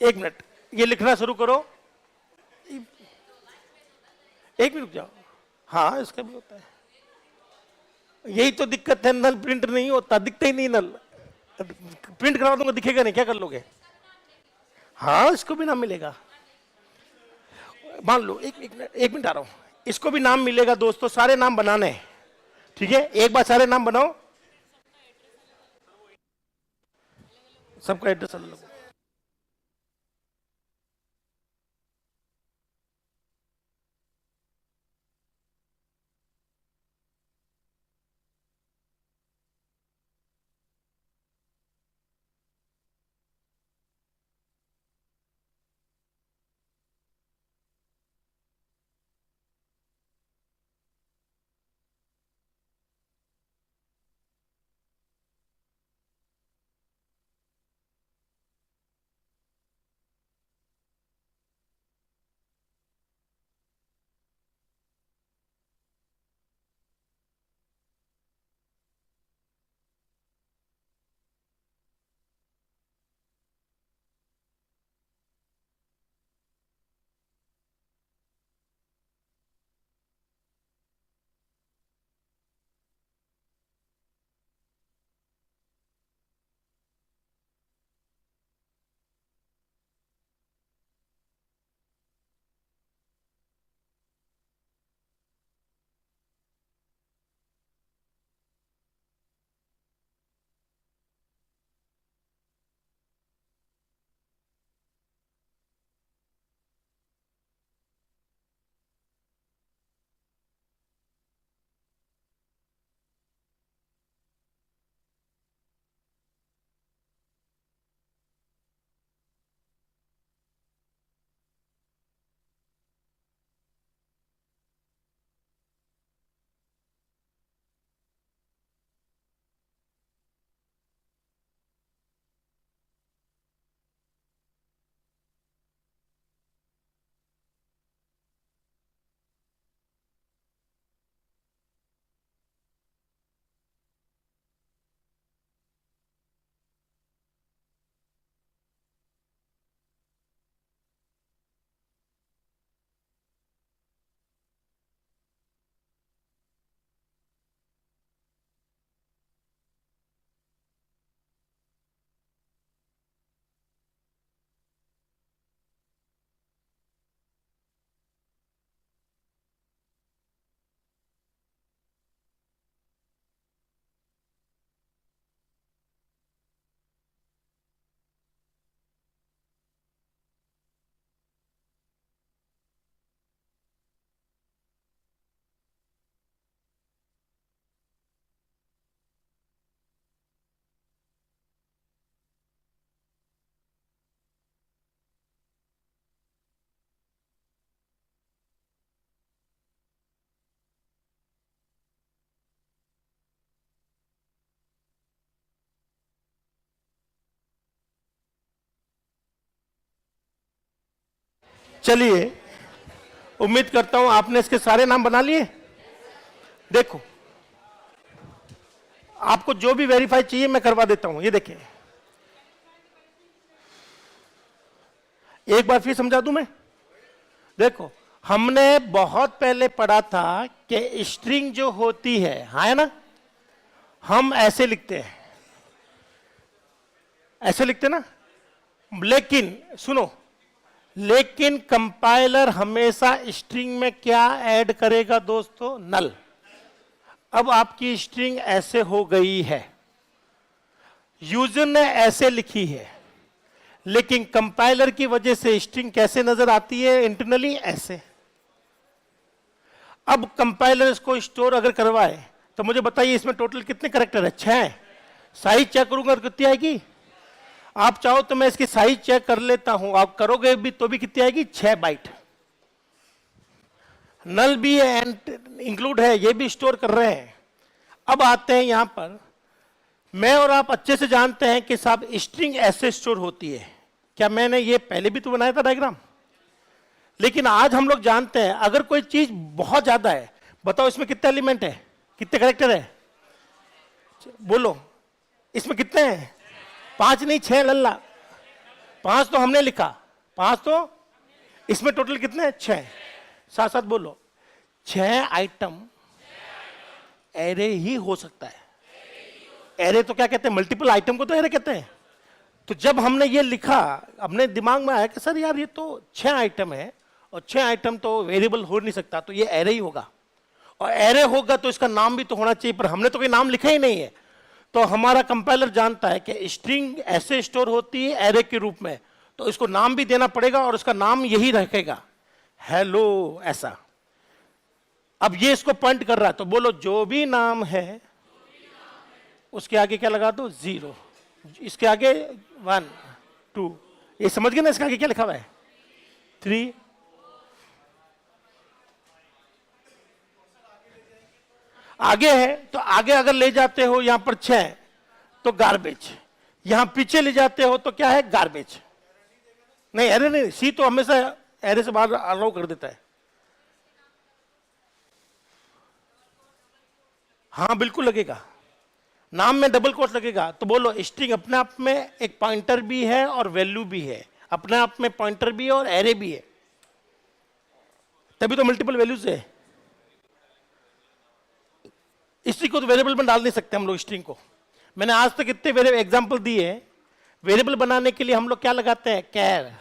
1 मिनट, ये लिखना शुरू करो। 1 मिनट रुक जाओ। हाँ इसका भी होता है। यही तो दिक्कत है, नल प्रिंट नहीं होता, दिखता ही नहीं नल। प्रिंट करवा दूंगा, दिखेगा नहीं, क्या कर लोगे? हाँ इसको भी नाम मिलेगा। मान लो, एक मिनट आ रहा हूं, इसको भी नाम मिलेगा दोस्तों। सारे नाम बनाने हैं, ठीक है? एक बार सारे नाम बनाओ, सबका एड्रेस अलग। चलिए, उम्मीद करता हूं आपने इसके सारे नाम बना लिए। देखो, आपको जो भी वेरीफाई चाहिए मैं करवा देता हूं। ये देखिए, एक बार फिर समझा दूं मैं। देखो, हमने बहुत पहले पढ़ा था कि स्ट्रिंग जो होती है ना, हम ऐसे लिखते हैं, ऐसे लिखते ना। लेकिन सुनो, लेकिन कंपाइलर हमेशा स्ट्रिंग में क्या ऐड करेगा दोस्तों? नल। अब आपकी स्ट्रिंग ऐसे हो गई है, यूजर ने ऐसे लिखी है, लेकिन कंपाइलर की वजह से स्ट्रिंग कैसे नजर आती है इंटरनली? ऐसे। अब कंपाइलर इसको स्टोर अगर करवाए तो मुझे बताइए इसमें टोटल कितने कैरेक्टर है? 6। साइज चेक करूंगा तो कितनी आएगी? आप चाहो तो मैं इसकी साइज चेक कर लेता हूं, आप करोगे भी तो भी कितनी आएगी? 6 बाइट। नल भी इंक्लूड है, ये भी स्टोर कर रहे हैं। अब आते हैं यहां पर, मैं और आप अच्छे से जानते हैं कि साहब स्ट्रिंग ऐसे स्टोर होती है। क्या मैंने ये पहले भी तो बनाया था डायग्राम? लेकिन आज हम लोग जानते हैं अगर कोई चीज बहुत ज्यादा है, बताओ इसमें कितने एलिमेंट है, कितने कैरेक्टर है? बोलो, इसमें कितने हैं? 5 नहीं 6 लल्ला। 5 तो हमने लिखा, 5 तो इसमें टोटल कितने हैं? 6। साथ साथ बोलो, 6 आइटम एरे ही हो सकता है। एरे तो क्या कहते हैं? मल्टीपल आइटम को तो एरे कहते हैं। तो जब हमने ये लिखा, अपने दिमाग में आया कि सर यार ये तो 6 आइटम है और 6 आइटम तो वेरिएबल हो नहीं सकता, तो ये एरे ही होगा। और एरे होगा तो इसका नाम भी तो होना चाहिए, पर हमने तो कोई नाम लिखा ही नहीं है। तो हमारा कंपाइलर जानता है कि स्ट्रिंग ऐसे स्टोर होती है एरे के रूप में, तो इसको नाम भी देना पड़ेगा और उसका नाम यही रखेगा, हेलो, ऐसा। अब ये इसको पॉइंट कर रहा है, तो बोलो जो भी नाम है उसके आगे क्या लगा दो? 0। इसके आगे 1 2। ये समझ गए ना इसके आगे क्या लिखा हुआ है? 3। आगे है तो आगे अगर ले जाते हो यहां पर 6 तो गार्बेज, यहां पीछे ले जाते हो तो क्या है? गार्बेज। नहीं, एरे नहीं, सी तो हमेशा एरे से बाहर अलाउ कर देता है। हाँ बिल्कुल लगेगा, नाम में डबल कोट लगेगा। तो बोलो, स्ट्रिंग अपने आप में एक पॉइंटर भी है और वैल्यू भी है, अपने आप में पॉइंटर भी है और एरे भी है, तभी तो मल्टीपल वैल्यूज है। इसी को तो वेरिएबल में डाल नहीं सकते हम लोग स्ट्रिंग को। मैंने आज तक इतने एग्जांपल दिए हैं। वेरिएबल बनाने के लिए हम लोग क्या लगाते हैं? कैर,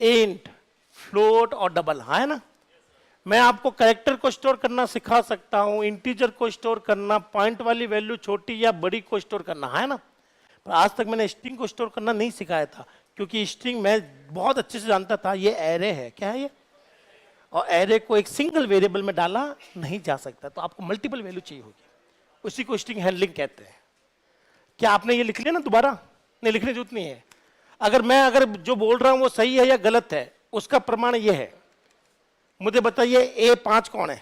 इंट, फ्लोट और डबल, हाँ है ना। मैं आपको कैरेक्टर को स्टोर करना सिखा सकता हूं, इंटीजर को स्टोर करना, पॉइंट वाली वैल्यू छोटी या बड़ी को स्टोर करना, है ना। पर आज तक मैंने स्ट्रिंग को स्टोर करना नहीं सिखाया था, क्योंकि स्ट्रिंग मैं बहुत अच्छे से जानता था ये एरे है। क्या है ये? और एरे को एक सिंगल वेरिएबल में डाला नहीं जा सकता, तो आपको मल्टीपल वैल्यू चाहिए होगी। उसी को स्ट्रिंग हैंडलिंग कहते हैं। क्या आपने ये लिख लिया ना? दोबारा नहीं लिखने की जरूरत नहीं है। अगर जो बोल रहा हूं वो सही है या गलत है, उसका प्रमाण ये है। मुझे बताइए A5 कौन है?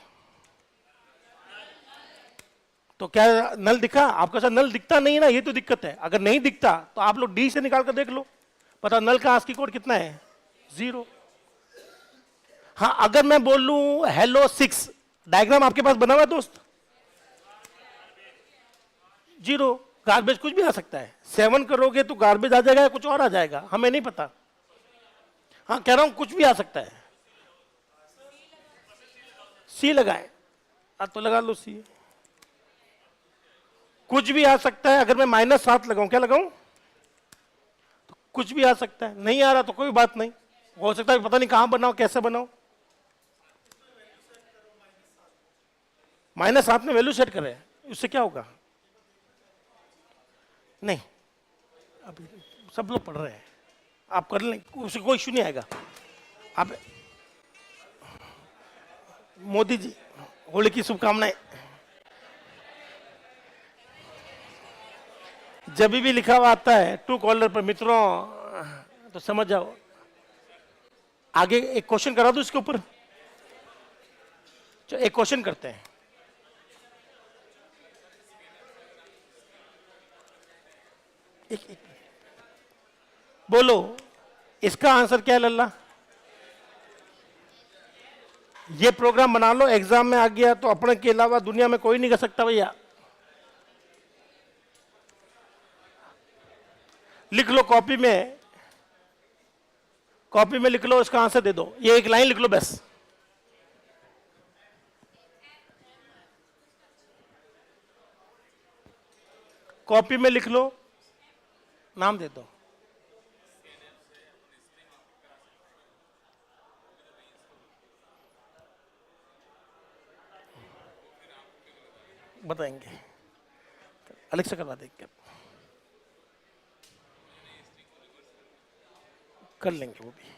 तो क्या नल दिखा? आपके साथ नल दिखता नहीं ना, ये तो दिक्कत है। अगर नहीं दिखता तो आप लोग डी से निकाल कर देख लो, पता नल का आस्की कोड कितना है? 0। हाँ, अगर मैं बोल लूं हेलो 6, डायग्राम आपके पास बना हुआ है दोस्त? 0। गार्बेज कुछ भी आ सकता है। 7 करोगे तो गार्बेज आ जाएगा या कुछ और आ जाएगा, हमें नहीं पता। हाँ कह रहा हूं कुछ भी आ सकता है। सी लगाए, तो लगा लो सी। कुछ भी आ सकता है। अगर मैं -7 लगाऊं, क्या लगाऊं? तो कुछ भी आ सकता है। नहीं आ रहा तो कोई बात नहीं, हो सकता है पता नहीं कहां बनाओ, कैसे बनाओ। -7 में वैल्यू सेट करें, उससे क्या होगा? नहीं, अभी सब लोग पढ़ रहे हैं, आप कर लें, उससे कोई इशू नहीं आएगा। आप मोदी जी, होली की शुभकामनाएं। जब भी लिखा हुआ आता है टू कॉलर पर मित्रों, तो समझ जाओ। आगे एक क्वेश्चन करा दो इसके ऊपर। एक क्वेश्चन करते हैं। बोलो, इसका आंसर क्या है लल्ला? ये प्रोग्राम बना लो, एग्जाम में आ गया तो अपने के अलावा दुनिया में कोई नहीं कर सकता भैया। लिख लो कॉपी में लिख लो, इसका आंसर दे दो, ये एक लाइन लिख लो बस। कॉपी में लिख लो, नाम दे दो। बताएंगे, अलग से करवा देंगे, कर लेंगे वो भी।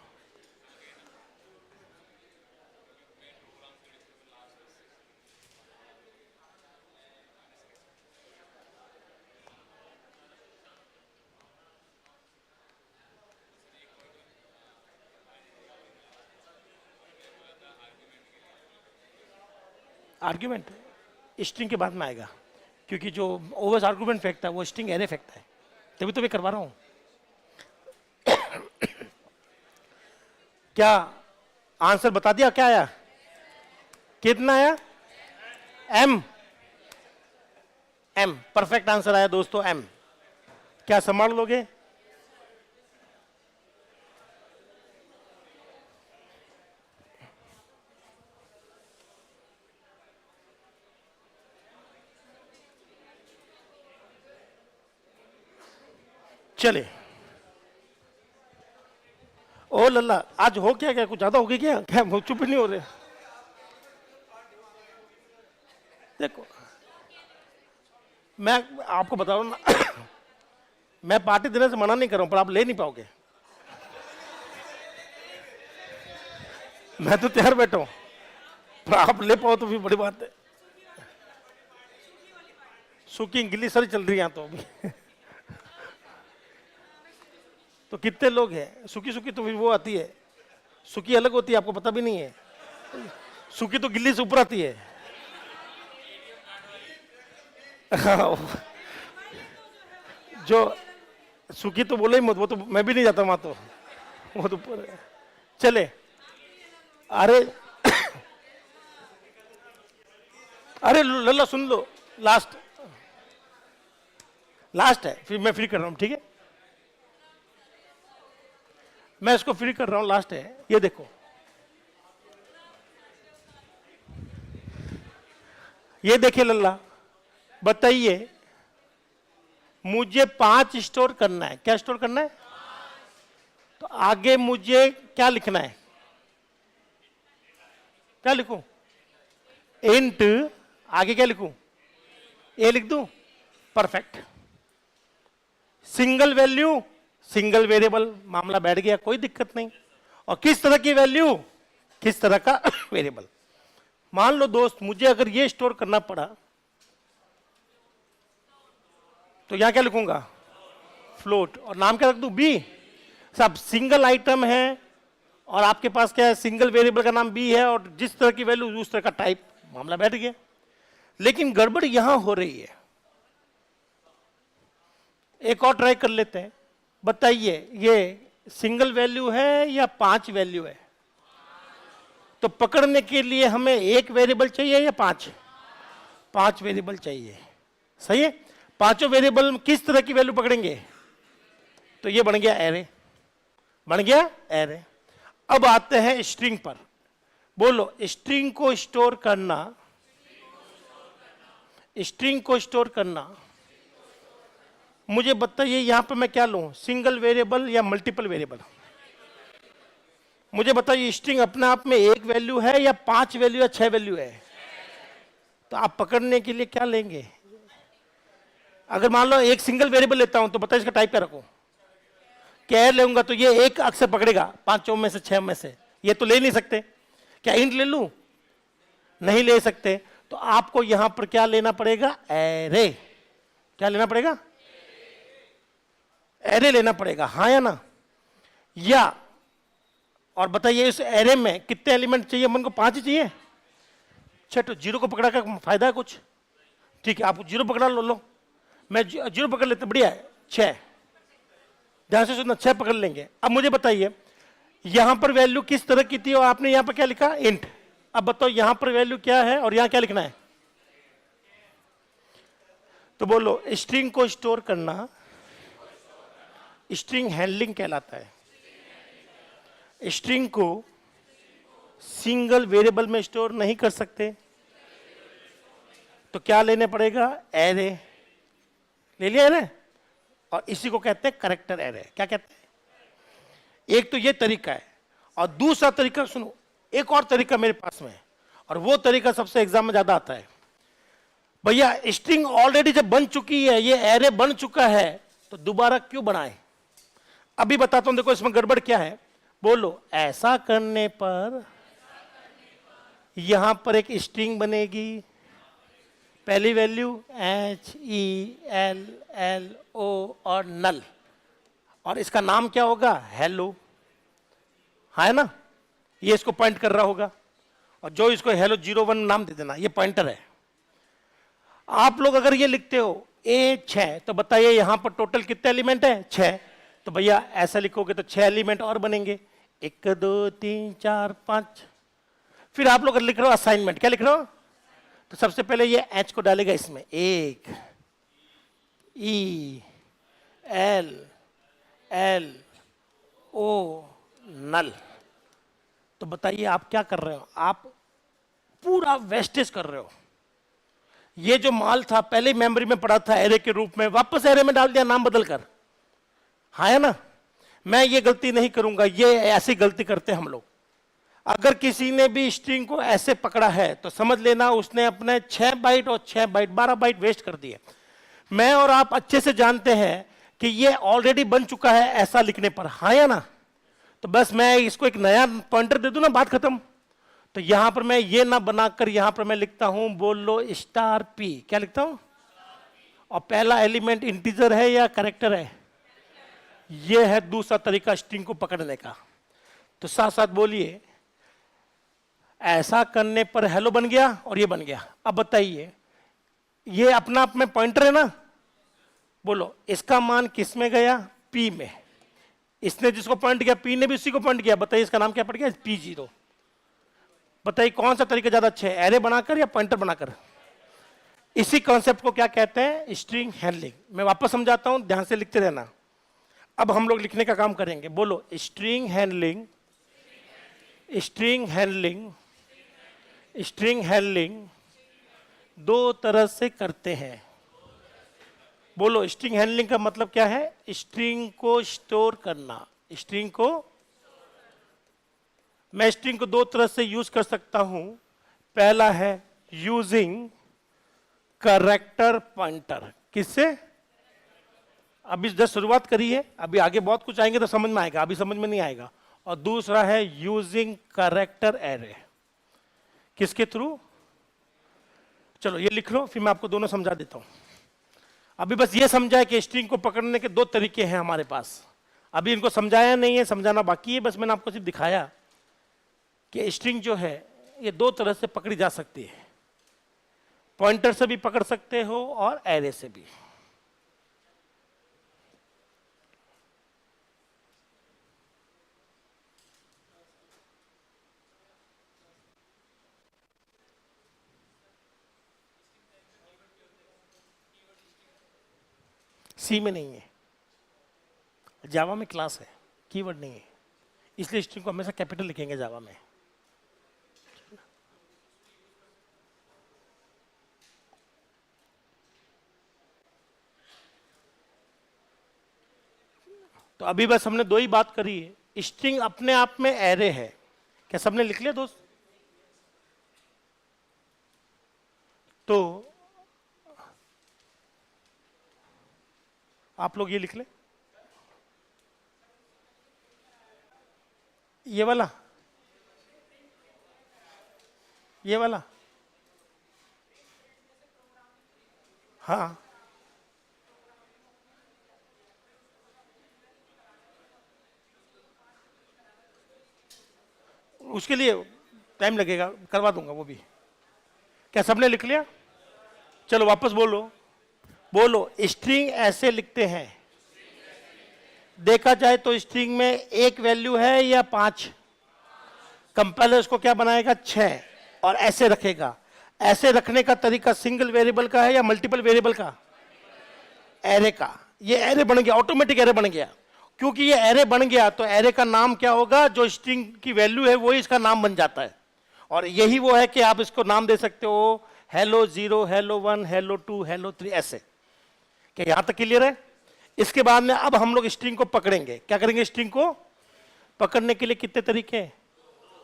आर्ग्यूमेंट स्ट्रिंग के बाद में आएगा, क्योंकि जो ओवर्स आर्ग्यूमेंट फेंकता है वो स्ट्रिंग एरे फेंकता है, तभी तो मैं करवा रहा हूं। क्या आंसर बता दिया? क्या आया? कितना आया? एम। एम परफेक्ट आंसर आया दोस्तों, एम। क्या संभाल लोगे? चले। ओ लल्ला, आज हो क्या? क्या कुछ ज्यादा हो गई क्या? क्या चुप ही नहीं हो रहे? देखो मैं आपको बता रहा हूं ना, मैं पार्टी देने से मना नहीं कर रहा हूं, पर आप ले नहीं पाओगे। मैं तो तैयार बैठा हूं, पर आप ले पाओ तो भी बड़ी बात है। सूखी गिल्ली सारी चल रही है यहां तो अभी। तो कितने लोग हैं? सूखी सूखी तो फिर वो आती है, सूखी अलग होती है, आपको पता भी नहीं है। सूखी तो गिल्ली से ऊपर आती है। जो सूखी तो बोले ही मत, वो तो मैं भी नहीं जाता वहां, तो वो तो ऊपर है। चले। अरे अरे लल्ला सुन लो, लास्ट है, फिर मैं फ्री कर रहा हूं, ठीक है? मैं इसको फ्री कर रहा हूं, लास्ट है। ये देखो, ये देखिए लल्ला, बताइए मुझे 5 स्टोर करना है। क्या स्टोर करना है? तो आगे मुझे क्या लिखना है? क्या लिखूं? इंट, आगे क्या लिखूं? ए लिख दूं? Perfect. Single value, single variable, मामला बैठ गया, कोई दिक्कत नहीं। और किस तरह की वैल्यू? किस तरह का वेरिएबल? मान लो दोस्त, मुझे अगर ये स्टोर करना पड़ा तो यहां क्या लिखूंगा? फ्लोट। और नाम क्या रख दूं? बी। सब सिंगल आइटम है और आपके पास क्या है? सिंगल वेरिएबल का नाम बी है, और जिस तरह की वैल्यू उस तरह का टाइप, मामला बैठ गया। लेकिन गड़बड़ यहां हो रही है, एक और ट्राई कर लेते हैं। बताइए ये सिंगल वैल्यू है या 5 वैल्यू है? तो पकड़ने के लिए हमें एक वेरिएबल चाहिए या 5? 5 वेरिएबल चाहिए, सही है। पांचों वेरिएबल में किस तरह की वैल्यू पकड़ेंगे? तो ये बन गया एरे, बन गया एरे। अब आते हैं स्ट्रिंग पर। बोलो, स्ट्रिंग को स्टोर करना, स्ट्रिंग को स्टोर करना। मुझे बताइए यहां पर मैं क्या लूं? सिंगल वेरिएबल या मल्टीपल वेरिएबल? मुझे बताइए, स्ट्रिंग अपने आप में एक वैल्यू है या 5 वैल्यू या 6 वैल्यू है? तो आप पकड़ने के लिए क्या लेंगे? अगर मान लो एक सिंगल वेरिएबल लेता हूं तो बताइए इसका टाइप क्या रखूं? कैर लूंगा तो ये एक अक्षर पकड़ेगा 5 में से 6 में से, ये तो ले नहीं सकते। क्या इंट ले लूं? नहीं ले सकते। तो आपको यहां पर क्या लेना पड़ेगा? एरे। क्या लेना पड़ेगा? एरे लेना पड़ेगा, हाँ या ना? या और बताइए इस एरे में कितने एलिमेंट चाहिए? मन को 5 ही चाहिए। अच्छा, तो जीरो को पकड़ा का फायदा है कुछ? ठीक है, आप जीरो पकड़ा लो, मैं जीरो पकड़ लेते, बढ़िया है। 6, ध्यान से सुनना, 6 पकड़ लेंगे। अब मुझे बताइए यहां पर वैल्यू किस तरह की थी और आपने यहां पर क्या लिखा? इंट। अब बताओ यहां पर वैल्यू क्या है और यहां क्या लिखना है? तो बोलो, स्ट्रिंग को स्टोर करना स्ट्रिंग हैंडलिंग कहलाता है। स्ट्रिंग को सिंगल वेरिएबल में स्टोर नहीं कर सकते, तो क्या लेने पड़ेगा? एरे। ले लिया एरे, और इसी को कहते हैं कैरेक्टर एरे। क्या कहते हैं? एक तो ये तरीका है, और दूसरा तरीका सुनो, एक और तरीका मेरे पास में है, और वो तरीका सबसे एग्जाम में ज्यादा आता है। भैया स्ट्रिंग ऑलरेडी जब बन चुकी है, ये एरे बन चुका है, तो दोबारा क्यों बनाए? अभी बताता हूं, देखो इसमें गड़बड़ क्या है। बोलो, ऐसा करने पर यहां पर एक स्ट्रिंग बनेगी, पहली वैल्यू HELLO और नल, और इसका नाम क्या होगा? हेलो। है ना? ये इसको पॉइंट कर रहा होगा, और जो इसको हेलो 01 नाम दे देना, ये पॉइंटर है। आप लोग अगर ये लिखते हो A6, तो बताइए यहां पर टोटल कितने एलिमेंट है? 6। तो भैया ऐसा लिखोगे तो 6 एलिमेंट और बनेंगे, 1 2 3 4 5। फिर आप लोग लिख रहे हो असाइनमेंट, क्या लिख रहे हो? तो सबसे पहले ये H को डालेगा इसमें, 1 ELLO नल। तो बताइए आप क्या कर रहे हो? आप पूरा वेस्टेज कर रहे हो। ये जो माल था पहले मेमोरी में पड़ा था एरे के रूप में, वापस एरे में डाल दिया नाम बदल कर। हाँ है ना? मैं ये गलती नहीं करूंगा, ये ऐसी गलती करते हम लोग। अगर किसी ने भी स्ट्रिंग को ऐसे पकड़ा है तो समझ लेना उसने अपने 6 बाइट और 6 बाइट 12 बाइट वेस्ट कर दिए। मैं और आप अच्छे से जानते हैं कि ये ऑलरेडी बन चुका है ऐसा लिखने पर। हाँ या ना? तो बस मैं इसको एक नया पॉइंटर दे दूं ना, बात खत्म। तो यहां पर मैं ये ना बनाकर यहां पर मैं लिखता हूं, बोल लो स्टार पी। क्या लिखता हूं? और पहला एलिमेंट इंटीजर है या कैरेक्टर है? ये है दूसरा तरीका स्ट्रिंग को पकड़ने का। तो साथ साथ बोलिए, ऐसा करने पर हेलो बन गया और ये बन गया। अब बताइए, ये अपना आप में पॉइंटर है ना? बोलो, इसका मान किस में गया? पी में। इसने जिसको पॉइंट किया पी ने भी उसी को पॉइंट किया। बताइए इसका नाम क्या पड़ गया? P0। बताइए कौन सा तरीका ज्यादा अच्छा है, एरे बनाकर या पॉइंटर बनाकर? इसी कॉन्सेप्ट को क्या कहते हैं? String handling. मैं वापस समझाता हूं, ध्यान से लिखते रहना। अब हम लोग लिखने का काम करेंगे। बोलो, string handling, string handling, string handling दो तरह से करते हैं। बोलो, स्ट्रिंग हैंडलिंग का मतलब क्या है? स्ट्रिंग को स्टोर करना। स्ट्रिंग को मैं स्ट्रिंग को दो तरह से यूज कर सकता हूं। पहला है यूजिंग कैरेक्टर पॉइंटर। किससे? अभी जस्ट शुरुआत करी है, अभी आगे बहुत कुछ आएंगे तो समझ में आएगा, अभी समझ में नहीं आएगा। और दूसरा है यूजिंग कैरेक्टर एरे। किसके थ्रू? चलो ये लिख लो, फिर मैं आपको दोनों समझा देता हूं। अभी बस ये समझा कि स्ट्रिंग को पकड़ने के दो तरीके हैं हमारे पास। अभी इनको समझाया नहीं है, समझाना बाकी है। बस मैंने आपको सिर्फ दिखाया कि स्ट्रिंग जो है ये दो तरह से पकड़ी जा सकती है। पॉइंटर से भी पकड़ सकते हो और एरे से भी। सी में नहीं है, जावा में क्लास है, कीवर्ड नहीं है, इसलिए स्ट्रिंग को हमेशा कैपिटल लिखेंगे जावा में। तो अभी बस हमने दो ही बात करी है। स्ट्रिंग अपने आप में एरे है। क्या सबने लिख लिया दोस्त? तो आप लोग ये लिख ले, ये वाला, ये वाला। हाँ, उसके लिए टाइम लगेगा, करवा दूंगा वो भी। क्या सबने लिख लिया? चलो वापस बोलो। बोलो, स्ट्रिंग ऐसे लिखते हैं। देखा जाए तो स्ट्रिंग में एक वैल्यू है या 5? कंपाइलर उसको क्या बनाएगा? 6। और ऐसे रखेगा। ऐसे रखने का तरीका सिंगल वेरिएबल का है या मल्टीपल वेरिएबल का? एरे का। ये एरे बन गया, ऑटोमेटिक एरे बन गया। क्योंकि ये एरे बन गया तो एरे का नाम क्या होगा? जो स्ट्रिंग की वैल्यू है वही इसका नाम बन जाता है। और यही वो है कि आप इसको नाम दे सकते हो हेलो 0, हेलो 1, हेलो 2, हेलो 3, ऐसे। क्या यहां तक क्लियर है? इसके बाद में अब हम लोग स्ट्रिंग को पकड़ेंगे। क्या करेंगे? स्ट्रिंग को पकड़ने के लिए कितने तरीके हैं,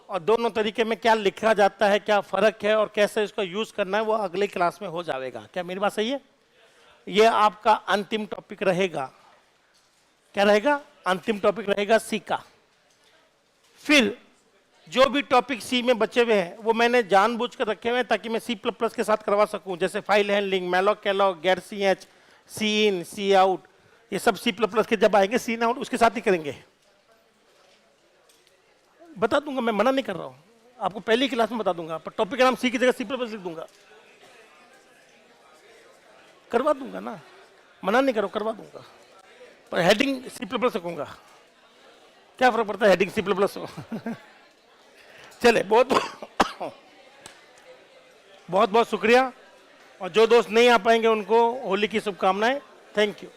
और दोनों तरीके में क्या लिखा जाता है, क्या फर्क है, और कैसे इसको यूज करना है, वो अगली क्लास में हो जाएगा। क्या मेरी बात सही है? ये आपका अंतिम टॉपिक रहेगा। क्या रहेगा? अंतिम टॉपिक रहेगा सी का। फिर जो भी टॉपिक सी में बचे हुए हैं वो मैंने जानबूझकर रखे हुए हैं ताकि मैं सी प्लस प्लस के साथ करवा सकूं, जैसे file handling, malloc calloc, get C H, C in, C out, ये सब सी प्लस प्लस के जब आएंगे, सी इन आउट उसके साथ ही करेंगे। बता दूंगा, मैं मना नहीं कर रहा हूं, आपको पहली क्लास में बता दूंगा, पर टॉपिक का नाम सी की जगह सी प्लस प्लस लिख दूंगा, करवा दूंगा ना, मना नहीं करो, करवा दूंगा, पर हेडिंग सी प्लस प्लस रखूंगा। क्या फर्क पड़ता है हेडिंग सी प्लस प्लस हो? चले, बहुत बहुत शुक्रिया। और जो दोस्त नहीं आ पाएंगे उनको होली की शुभकामनाएं। Thank you.